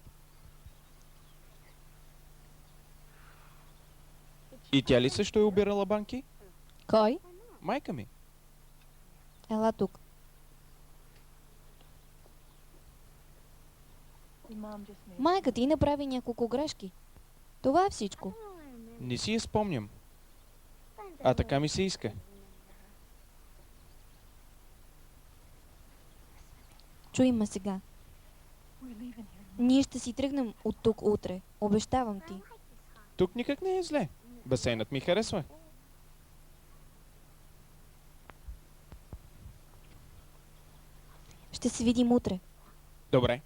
И тя ли също е обирала банки? Кой? Майка ми. Ела тук. Майка ти направи няколко грешки. Това е всичко. Не си я спомням. А така ми се иска. Чуй ме сега. Ние ще си тръгнем от тук утре. Обещавам ти. Тук никак не е зле. Басейнът ми харесва. Ще се видим утре. Добре.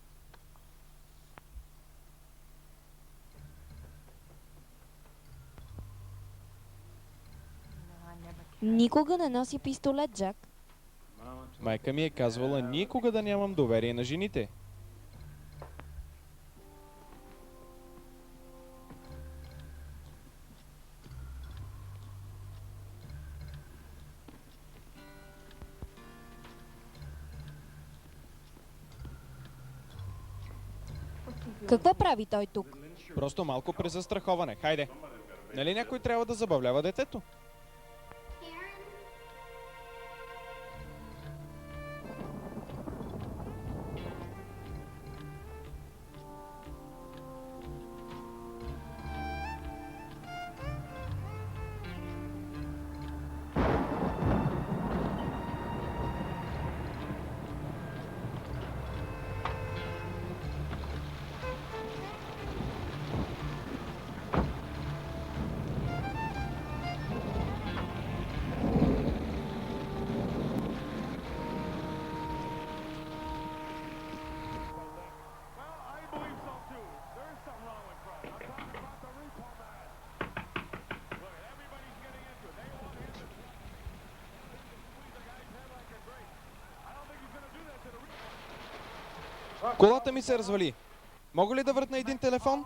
Никога не носи пистолет, Джак. Майка ми е казвала никога да нямам доверие на жените. Какво прави той тук? Просто малко презастраховане. Хайде. Нали някой трябва да забавлява детето? Колата ми се развали. Мога ли да въртна един телефон?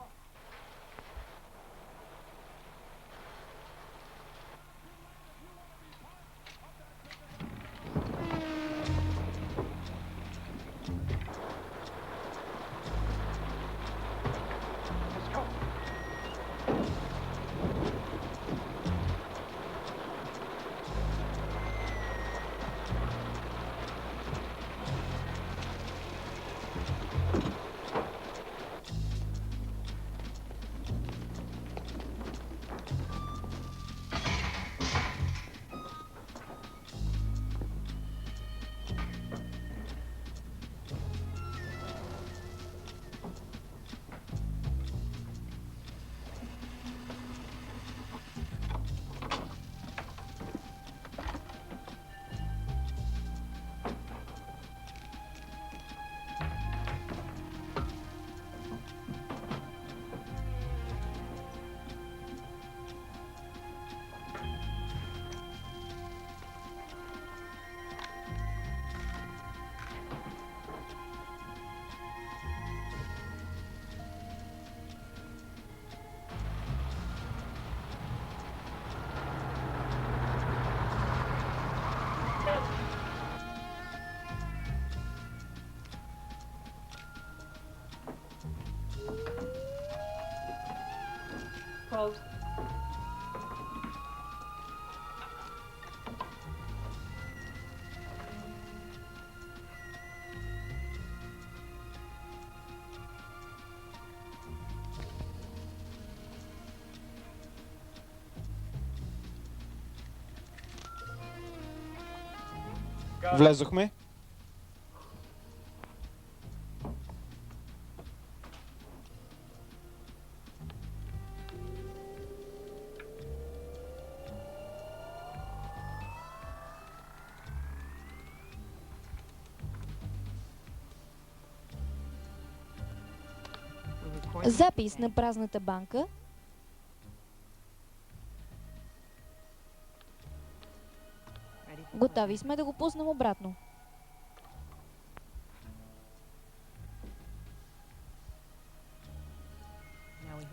Влезохме. Запис на празната банка. Готови сме да го пуснем обратно.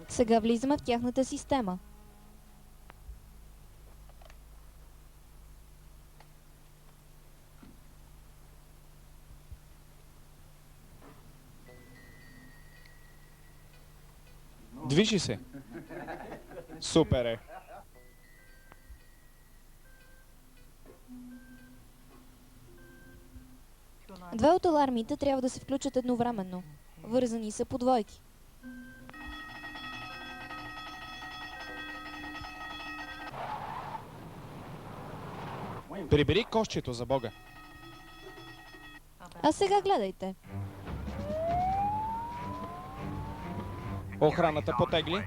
Сега влизаме в тяхната система. Движи се. Супер е. Две от алармите трябва да се включат едновременно. Вързани са по двойки. Прибери кошчето, за Бога. А сега гледайте. Охраната потегли.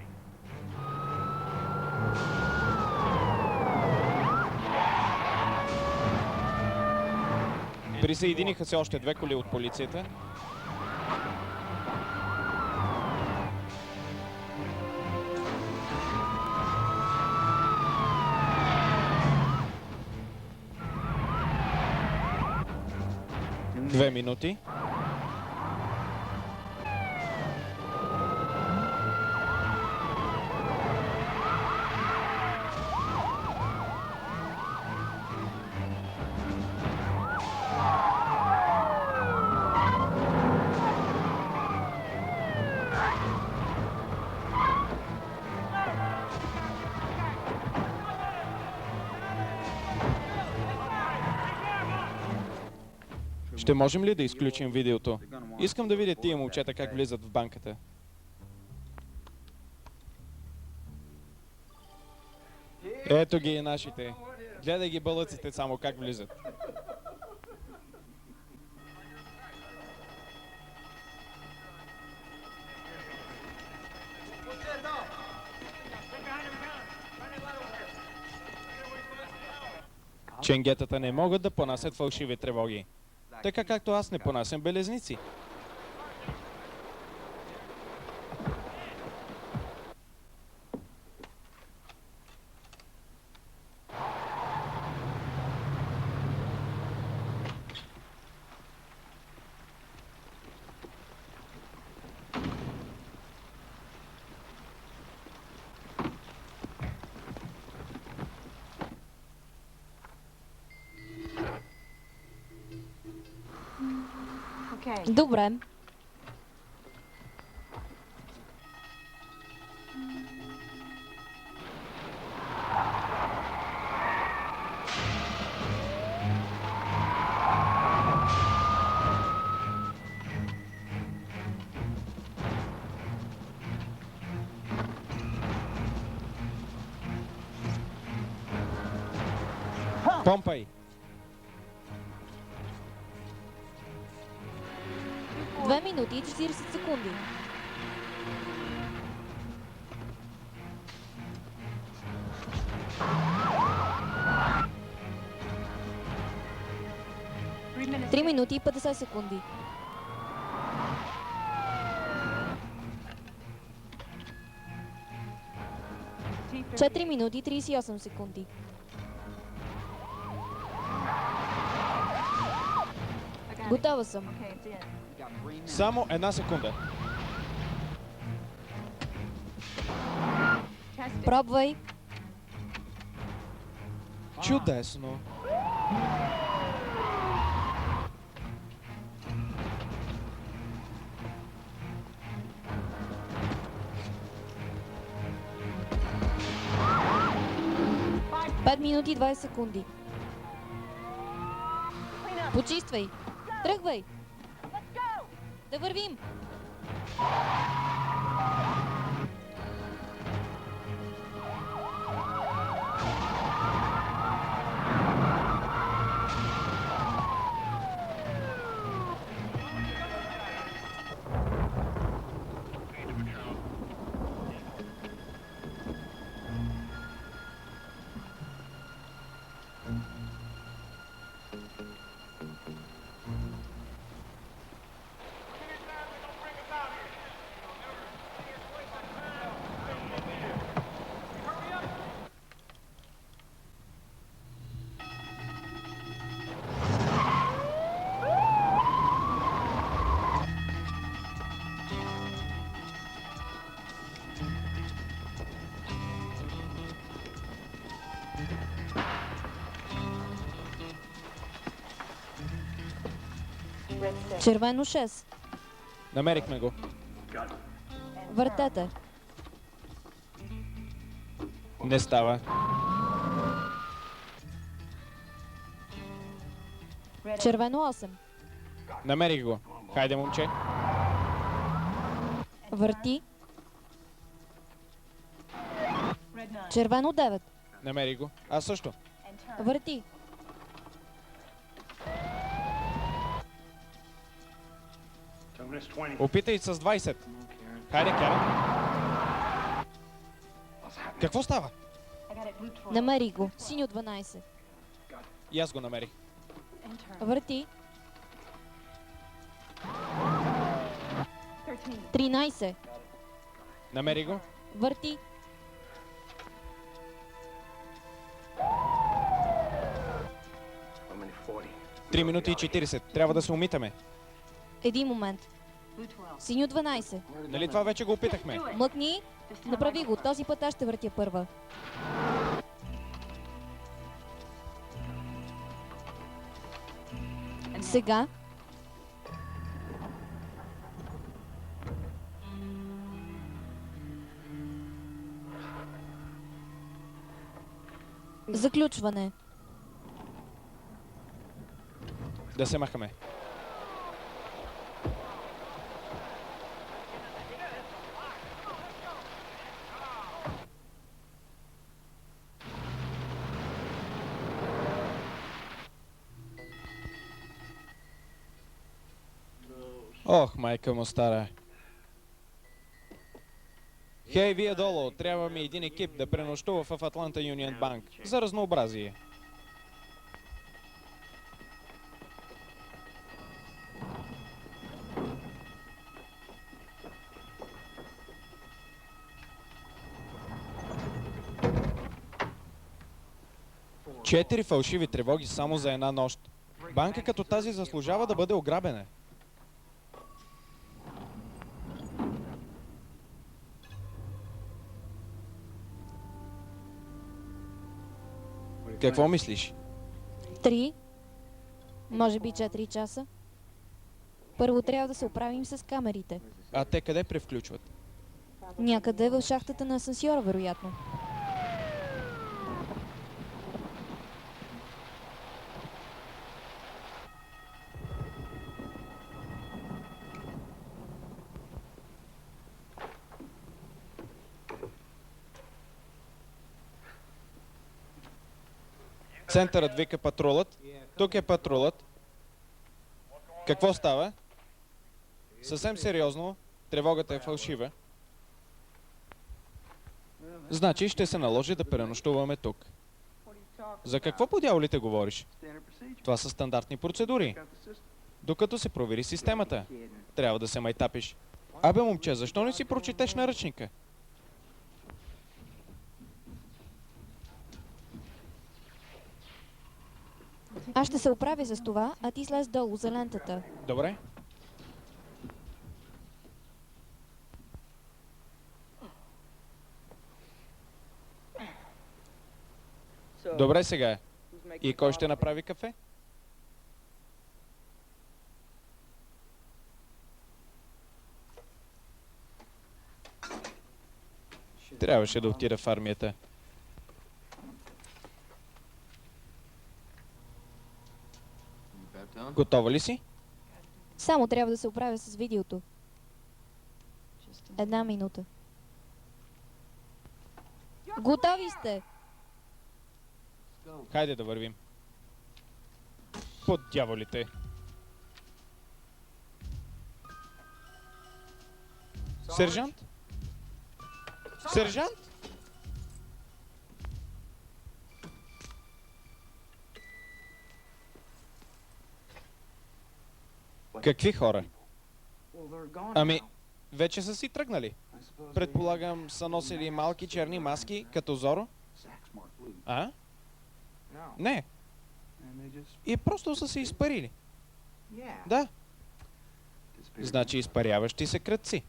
Присъединиха се още две коли от полицията. Две минути. Ще можем ли да изключим видеото? Искам да видя тия момчета как влизат в банката. Ето ги и нашите. Гледай ги бълъците само как влизат. Ченгетата не могат да понасят фалшиви тревоги. Така както аз не понасям белезници. Добре. Помпай! 2 минути и 40 секунди. Три минути и 50 секунди. 4 минути и 38 секунди. Готова съм. Само една секунда. Пробвай. Чудесно. Пет минути и 20 секунди. Почиствай. Тръгвай. Да вървим. Червено 6. Намерихме го. Въртете. Не става. Червено 8. Намерих го. Хайде, момче. Върти. Червено 9. Намерих го. Аз също. Върти. Опитай с 20. Хайде, Карен. Какво става? Намери го. Синьо 12. И аз го намерих. Върти. 13. Намерих го. Върти. Три минути и 40. Трябва да се умитаме. Един момент. Синьо 12. Нали това вече го опитахме? Мъкни. Направи го. Този път аз ще въртя първа. Сега. Заключване. Да се махаме. Ох, майка му стара. Хей, вие долу, трябва ми един екип да пренощува в Атланта Юнион Банк. За разнообразие. Четири фалшиви тревоги само за една нощ. Банка като тази заслужава да бъде ограбена. Какво мислиш? 3. Може би 4 часа. Първо трябва да се оправим с камерите. А те къде превключват? Някъде в шахтата на асансьора, вероятно. Центърът вика патрулът. Тук е патрулът. Какво става? Съвсем сериозно, тревогата е фалшива. Значи ще се наложи да пренощуваме тук. За какво по дяволите говориш? Това са стандартни процедури. Докато се провери системата. Трябва да се майтапиш. Абе, момче, защо не си прочетеш наръчника? Аз ще се оправя с това, а ти слез долу за лентата. Добре. Добре сега. И кой ще направи кафе? Трябваше да отида в армията. Готова ли си? Само трябва да се оправя с видеото. Една минута. Готови сте! Хайде да вървим. Под дяволите. Сержант? Сержант? Какви хора? Ами, вече са си тръгнали. Предполагам, са носили малки черни маски, като Зоро? А? Не. И просто са се изпарили. Да. Значи изпаряващи се кръци.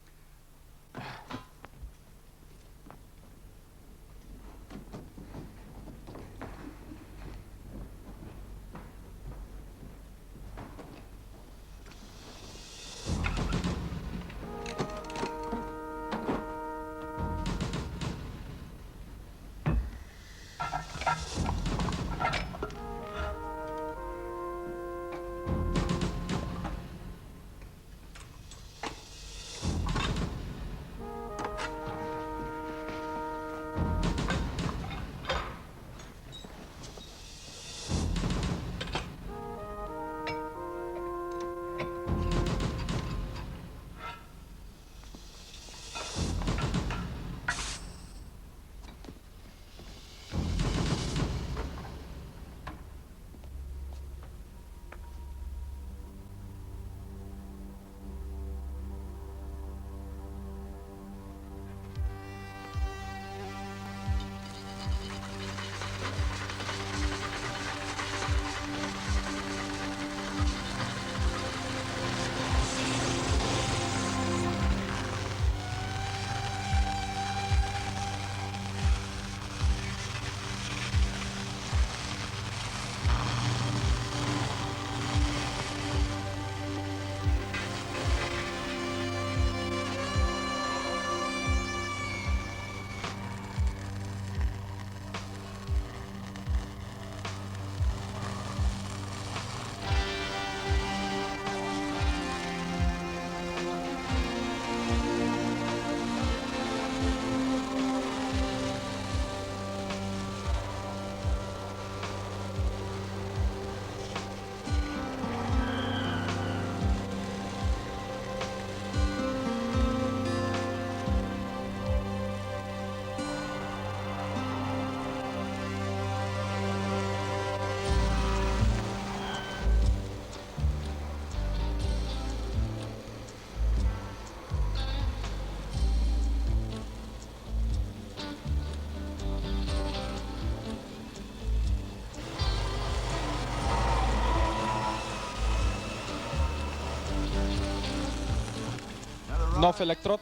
Нов електрод.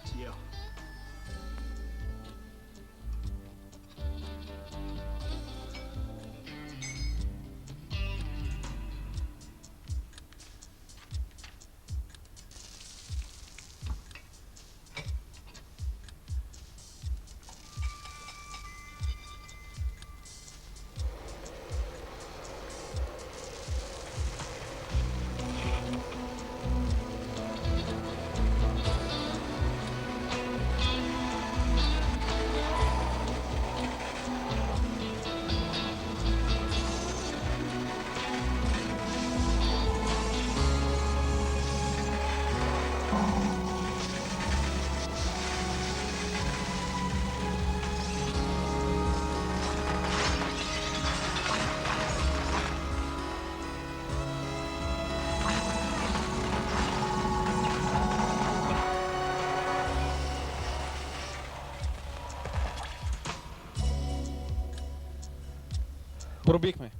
Пробихме.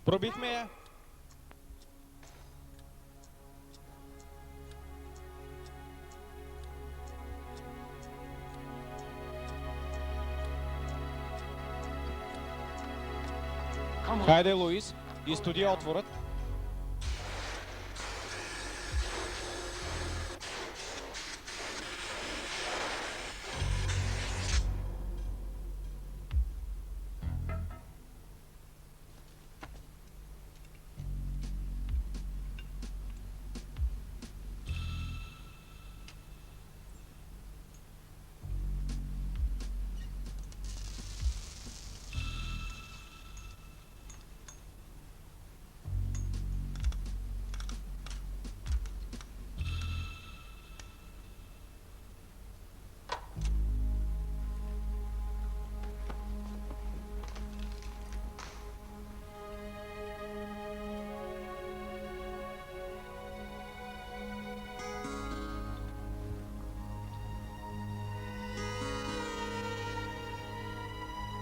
Пробихме я. Хайде, Луис, изстуди отворът.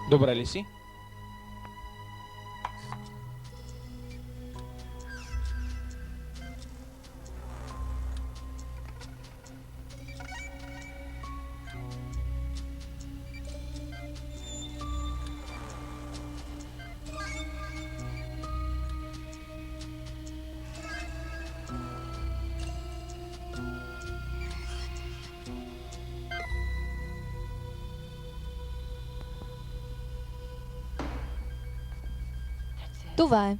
Добре ли си? Това е.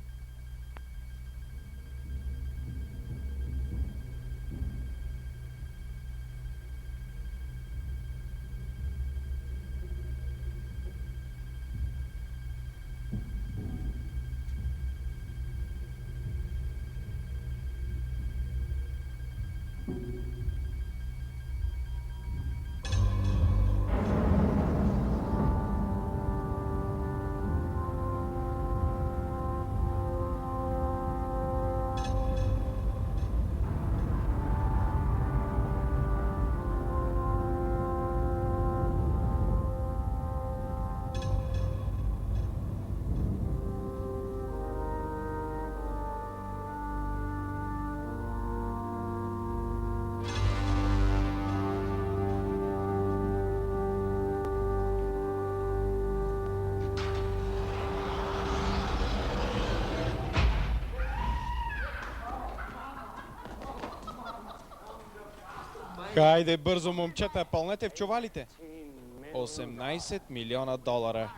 Хайде бързо, момчета, пълнете в чувалите. 18 милиона долара.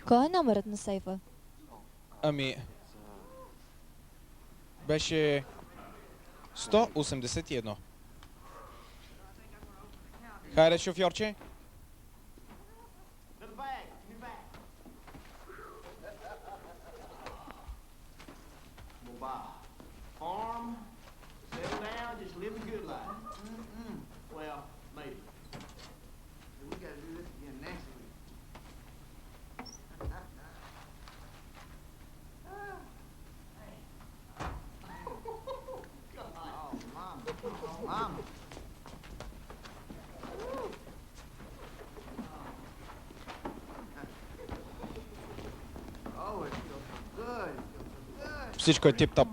Кой е номерът на сейфа? Ами... Беше... 181. Хайде, шофьорче. Farm, settle down, just live a good life. Well, maybe. We gotta do this again next week. Oh, Mama. Oh, Mama. Всичко е тип-топ.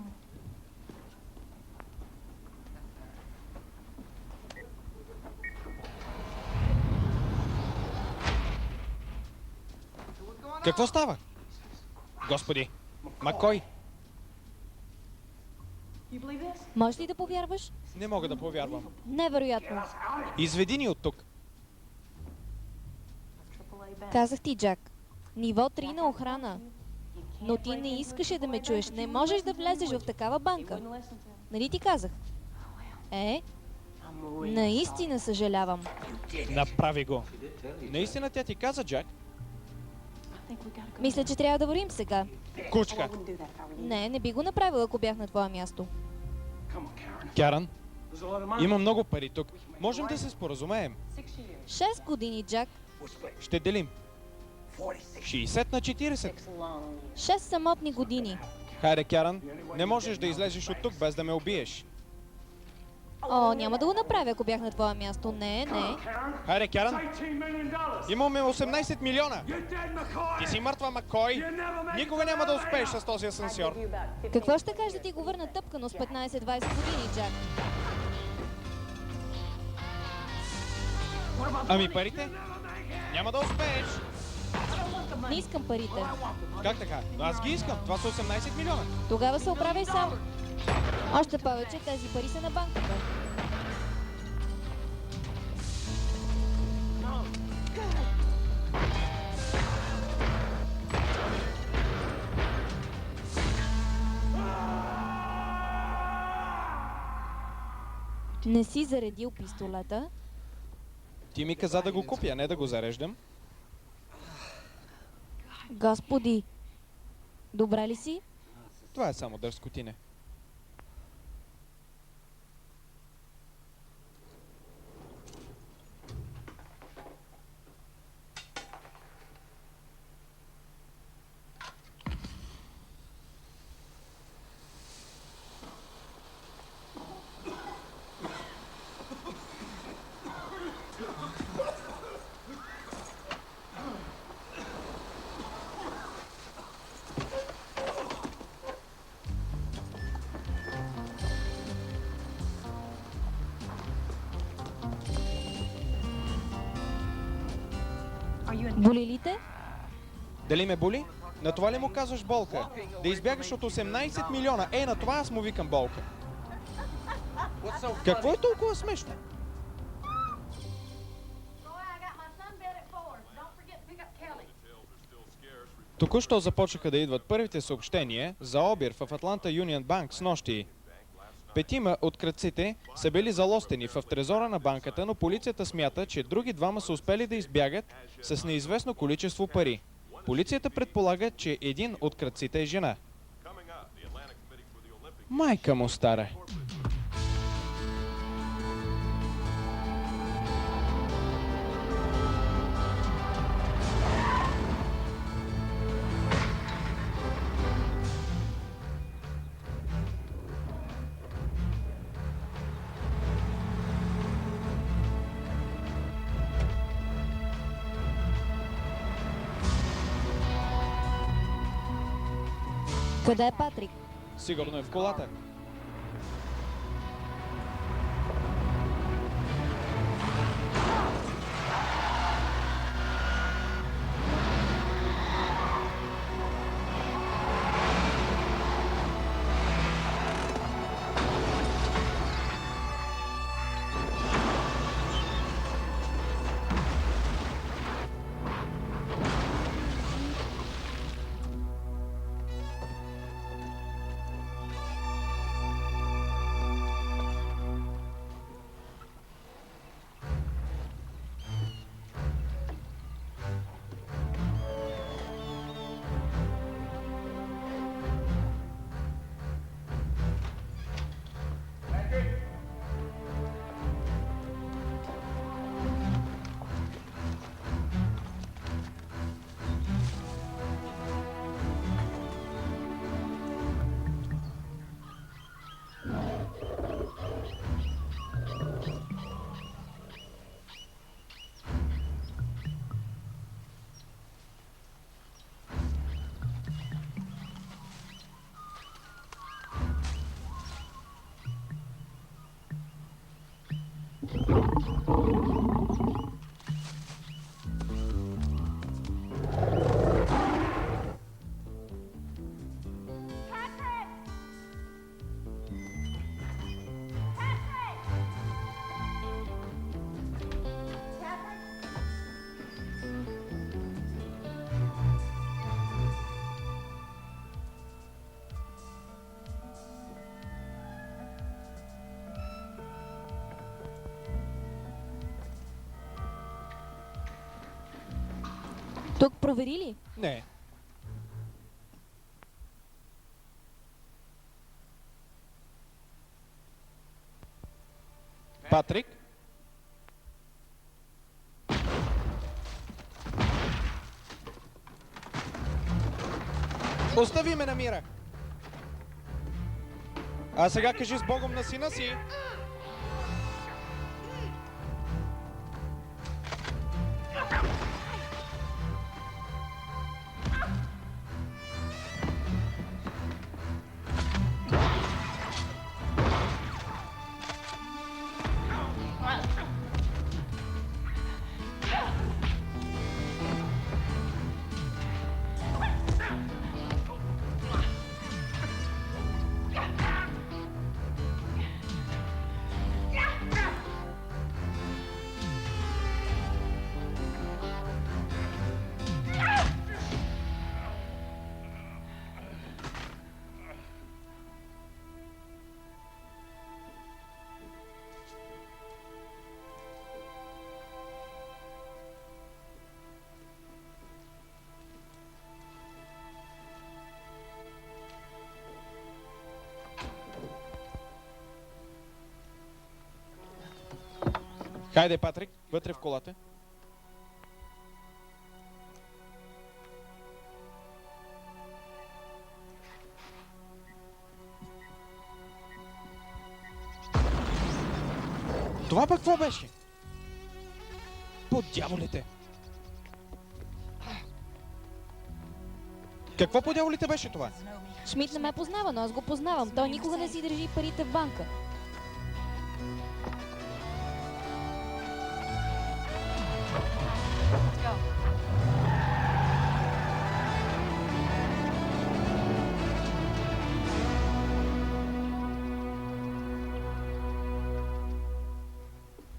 Какво става? Господи, Макой, Можеш ли да повярваш? не мога да повярвам. Невероятно. Изведи ни от тук. Казах ти, Джак. Ниво 3 на охрана. Но ти не искаше да ме чуеш. Не можеш да влезеш в такава банка. Нали ти казах? Наистина съжалявам. Направи го. Наистина тя ти каза, Джак? Мисля, че трябва да вървим сега. Кучка. Не би го направила, ако бях на твое място. Каран, има много пари тук. Можем да се споразумеем. 6 години, Джак. Ще делим. 60 на 40. 6 самотни години. Хайде, Каран, не можеш да излезеш от тук без да ме убиеш. О, няма да го направя, ако бях на твое място. Не. Хайде, Каран, имаме 18 милиона. Ти си мъртва, Макой. Никога няма да успееш с този асансьор. Какво ще кажеш да ти го върна тъпкано с 15-20 години, Джак? Ами парите? Няма да успееш. Не искам парите. Как така? Но аз ги искам. Това са 18 милиона. Тогава се оправяй сам. Още повече, тези пари са на банката. Не си заредил пистолета? Ти ми каза да го купя, не да го зареждам. Господи! Добра ли си? Това е само дърскотине. Боли ли те? Дали ме боли? На това ли му казваш болка? Да избягаш от 18 милиона. На това аз му викам болка. Какво е толкова смешно? Току-що започнаха да идват първите съобщения за обир в Атланта Юнион Банк с нощи. 5 от крадците са били залостени в трезора на банката, но полицията смята, че други 2 са успели да избягат с неизвестно количество пари. Полицията предполага, че един от крадците е жена. Майка му стара. Къде е Патрик? Сигурно е в колата. проверили? Не. Патрик? Остави ме на мира! А сега кажи с Богом на сина си! Хайде, Патрик, вътре в колата. Това пък какво беше? По дяволите! Какво по дяволите беше това? Шмидт не ме познава, но аз го познавам. Той никога не си държи парите в банка.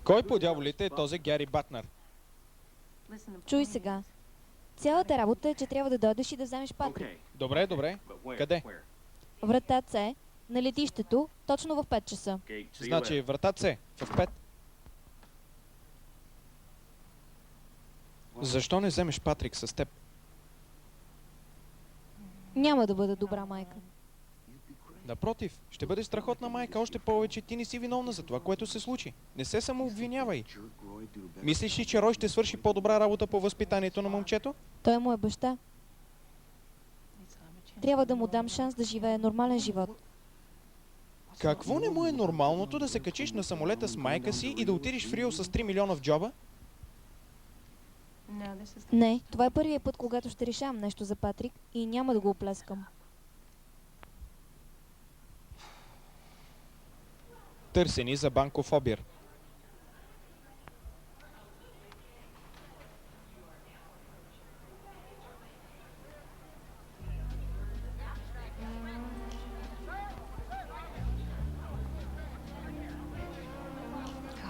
Кой по дяволите е този Гери Батнер? Чуй сега. Цялата работа е, че трябва да дойдеш и да вземеш Патрик. Добре, добре. Къде? Врата С, на летището, точно в 5 часа. Значи врата С, в 5. Защо не вземеш Патрик с теб? Няма да бъда добра майка. Напротив, ще бъде страхотна майка, още повече ти не си виновна за това, което се случи. Не се самообвинявай. Мислиш ли, че Рой ще свърши по-добра работа по възпитанието на момчето? Той му е баща. Трябва да му дам шанс да живее нормален живот. Какво не му е нормалното да се качиш на самолета с майка си и да отидеш в Рио с 3 милиона в джоба? Не, това е първият път, когато ще решавам нещо за Патрик и няма да го оплескам. Търсени за банков обир.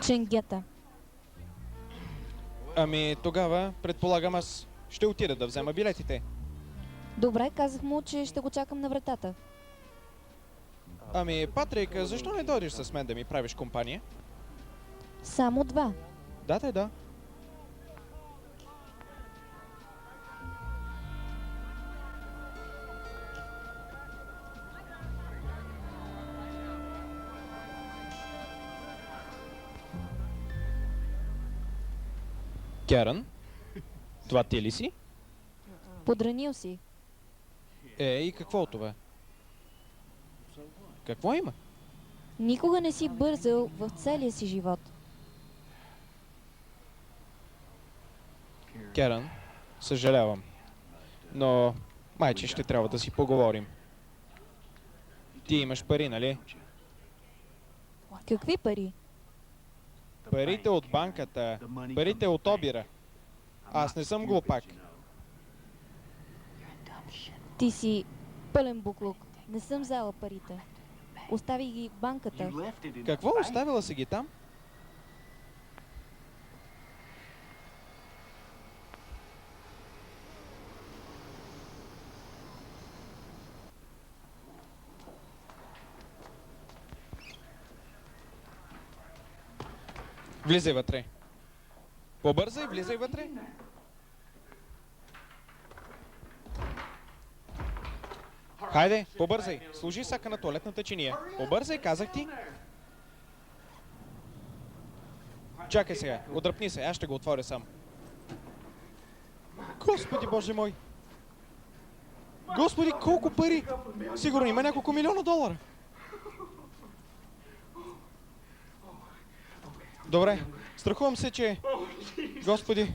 Ченгета. Ами тогава, предполагам, аз ще отида да взема билетите. Добре, казах му, че ще го чакам на вратата. Ами, Патрик, защо не дойдеш с мен да ми правиш компания? Само 2. Да. Керън, това ти ли си? Подранил си. И какво от това? Какво има? Никога не си бързал в целия си живот. Керън, съжалявам. Но, майче, ще трябва да си поговорим. Ти имаш пари, нали? Какви пари? Парите от банката, парите от обира. Аз не съм глупак. Ти си пълен буклук. Не съм взела парите. Остави ги в банката. Какво оставила си ги там? Влизай вътре. Побързай, влизай вътре. Хайде, побързай. Служи сака на туалетната чиния. Побързай, казах ти. Чакай сега, отдръпни се, аз ще го отворя сам. Господи Боже мой! Господи, колко пари! Сигурно има няколко милиона долара. Добре, страхувам се, че... Господи...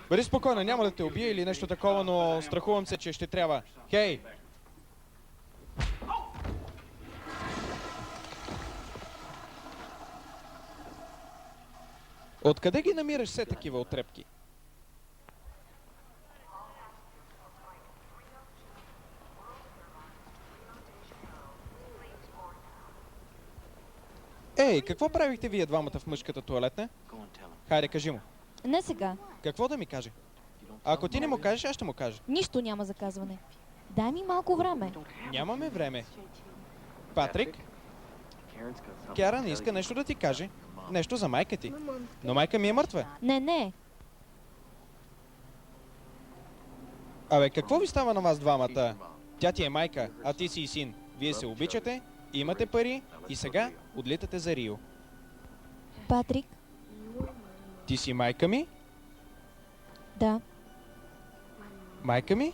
Бъди спокойна, няма да те убия или нещо такова, но страхувам се, че ще трябва. Хей! Откъде ги намираш все такива отрепки? Ей, какво правихте вие двамата в мъжката туалетна? Хайде, кажи му. Не сега. Какво да ми каже? Ако ти не му кажеш, аз ще му кажа. Нищо няма за казване. Дай ми малко време. Нямаме време. Патрик, Кяран иска нещо да ти каже. Нещо за майка ти. Но майка ми е мъртва. Не. Абе, какво ви става на вас двамата? Тя ти е майка, а ти си и син. Вие се обичате, имате пари и сега отлитате за Рио. Патрик? Ти си майка ми? Да. Майка ми?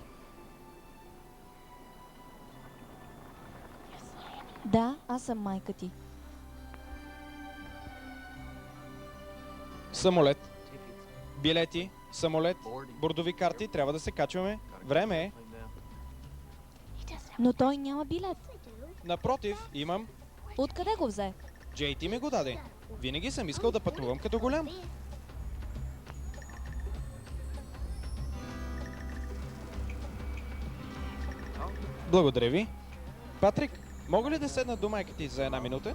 Да, аз съм майка ти. Самолет. Билети, самолет, бордови карти, трябва да се качваме. Време е. Но той няма билет. Напротив, имам. Откъде го взе? Джейти ми го даде. Винаги съм искал да пътувам като голям. Благодаря ви. Патрик, мога ли да седна до майка ти за една минута?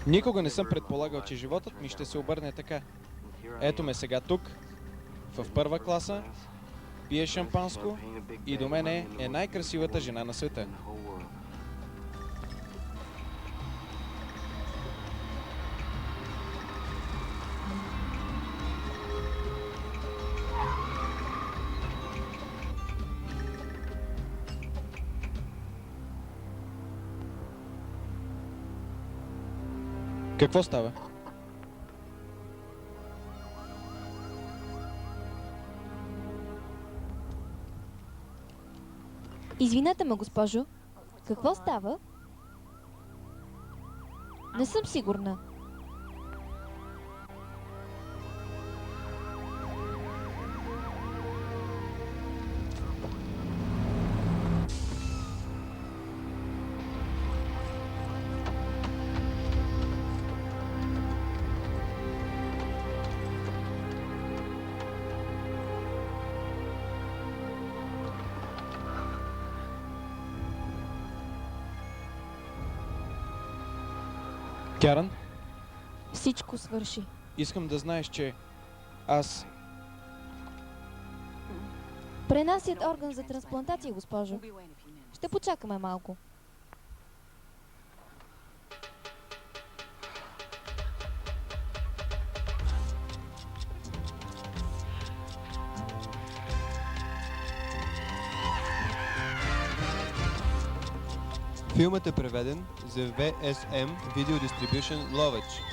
Никога не съм предполагал, че животът ми ще се обърне така. Ето ме сега тук, в първа класа, пие шампанско и до мене е най-красивата жена на света. Какво става? Извинете ме, госпожо. Какво става? Не съм сигурна. Кяран, Всичко свърши. искам да знаеш, че аз... Пренасят орган за трансплантация, госпожо. Ще почакаме малко. Филмът е преведен за VSM Video Distribution Lovech.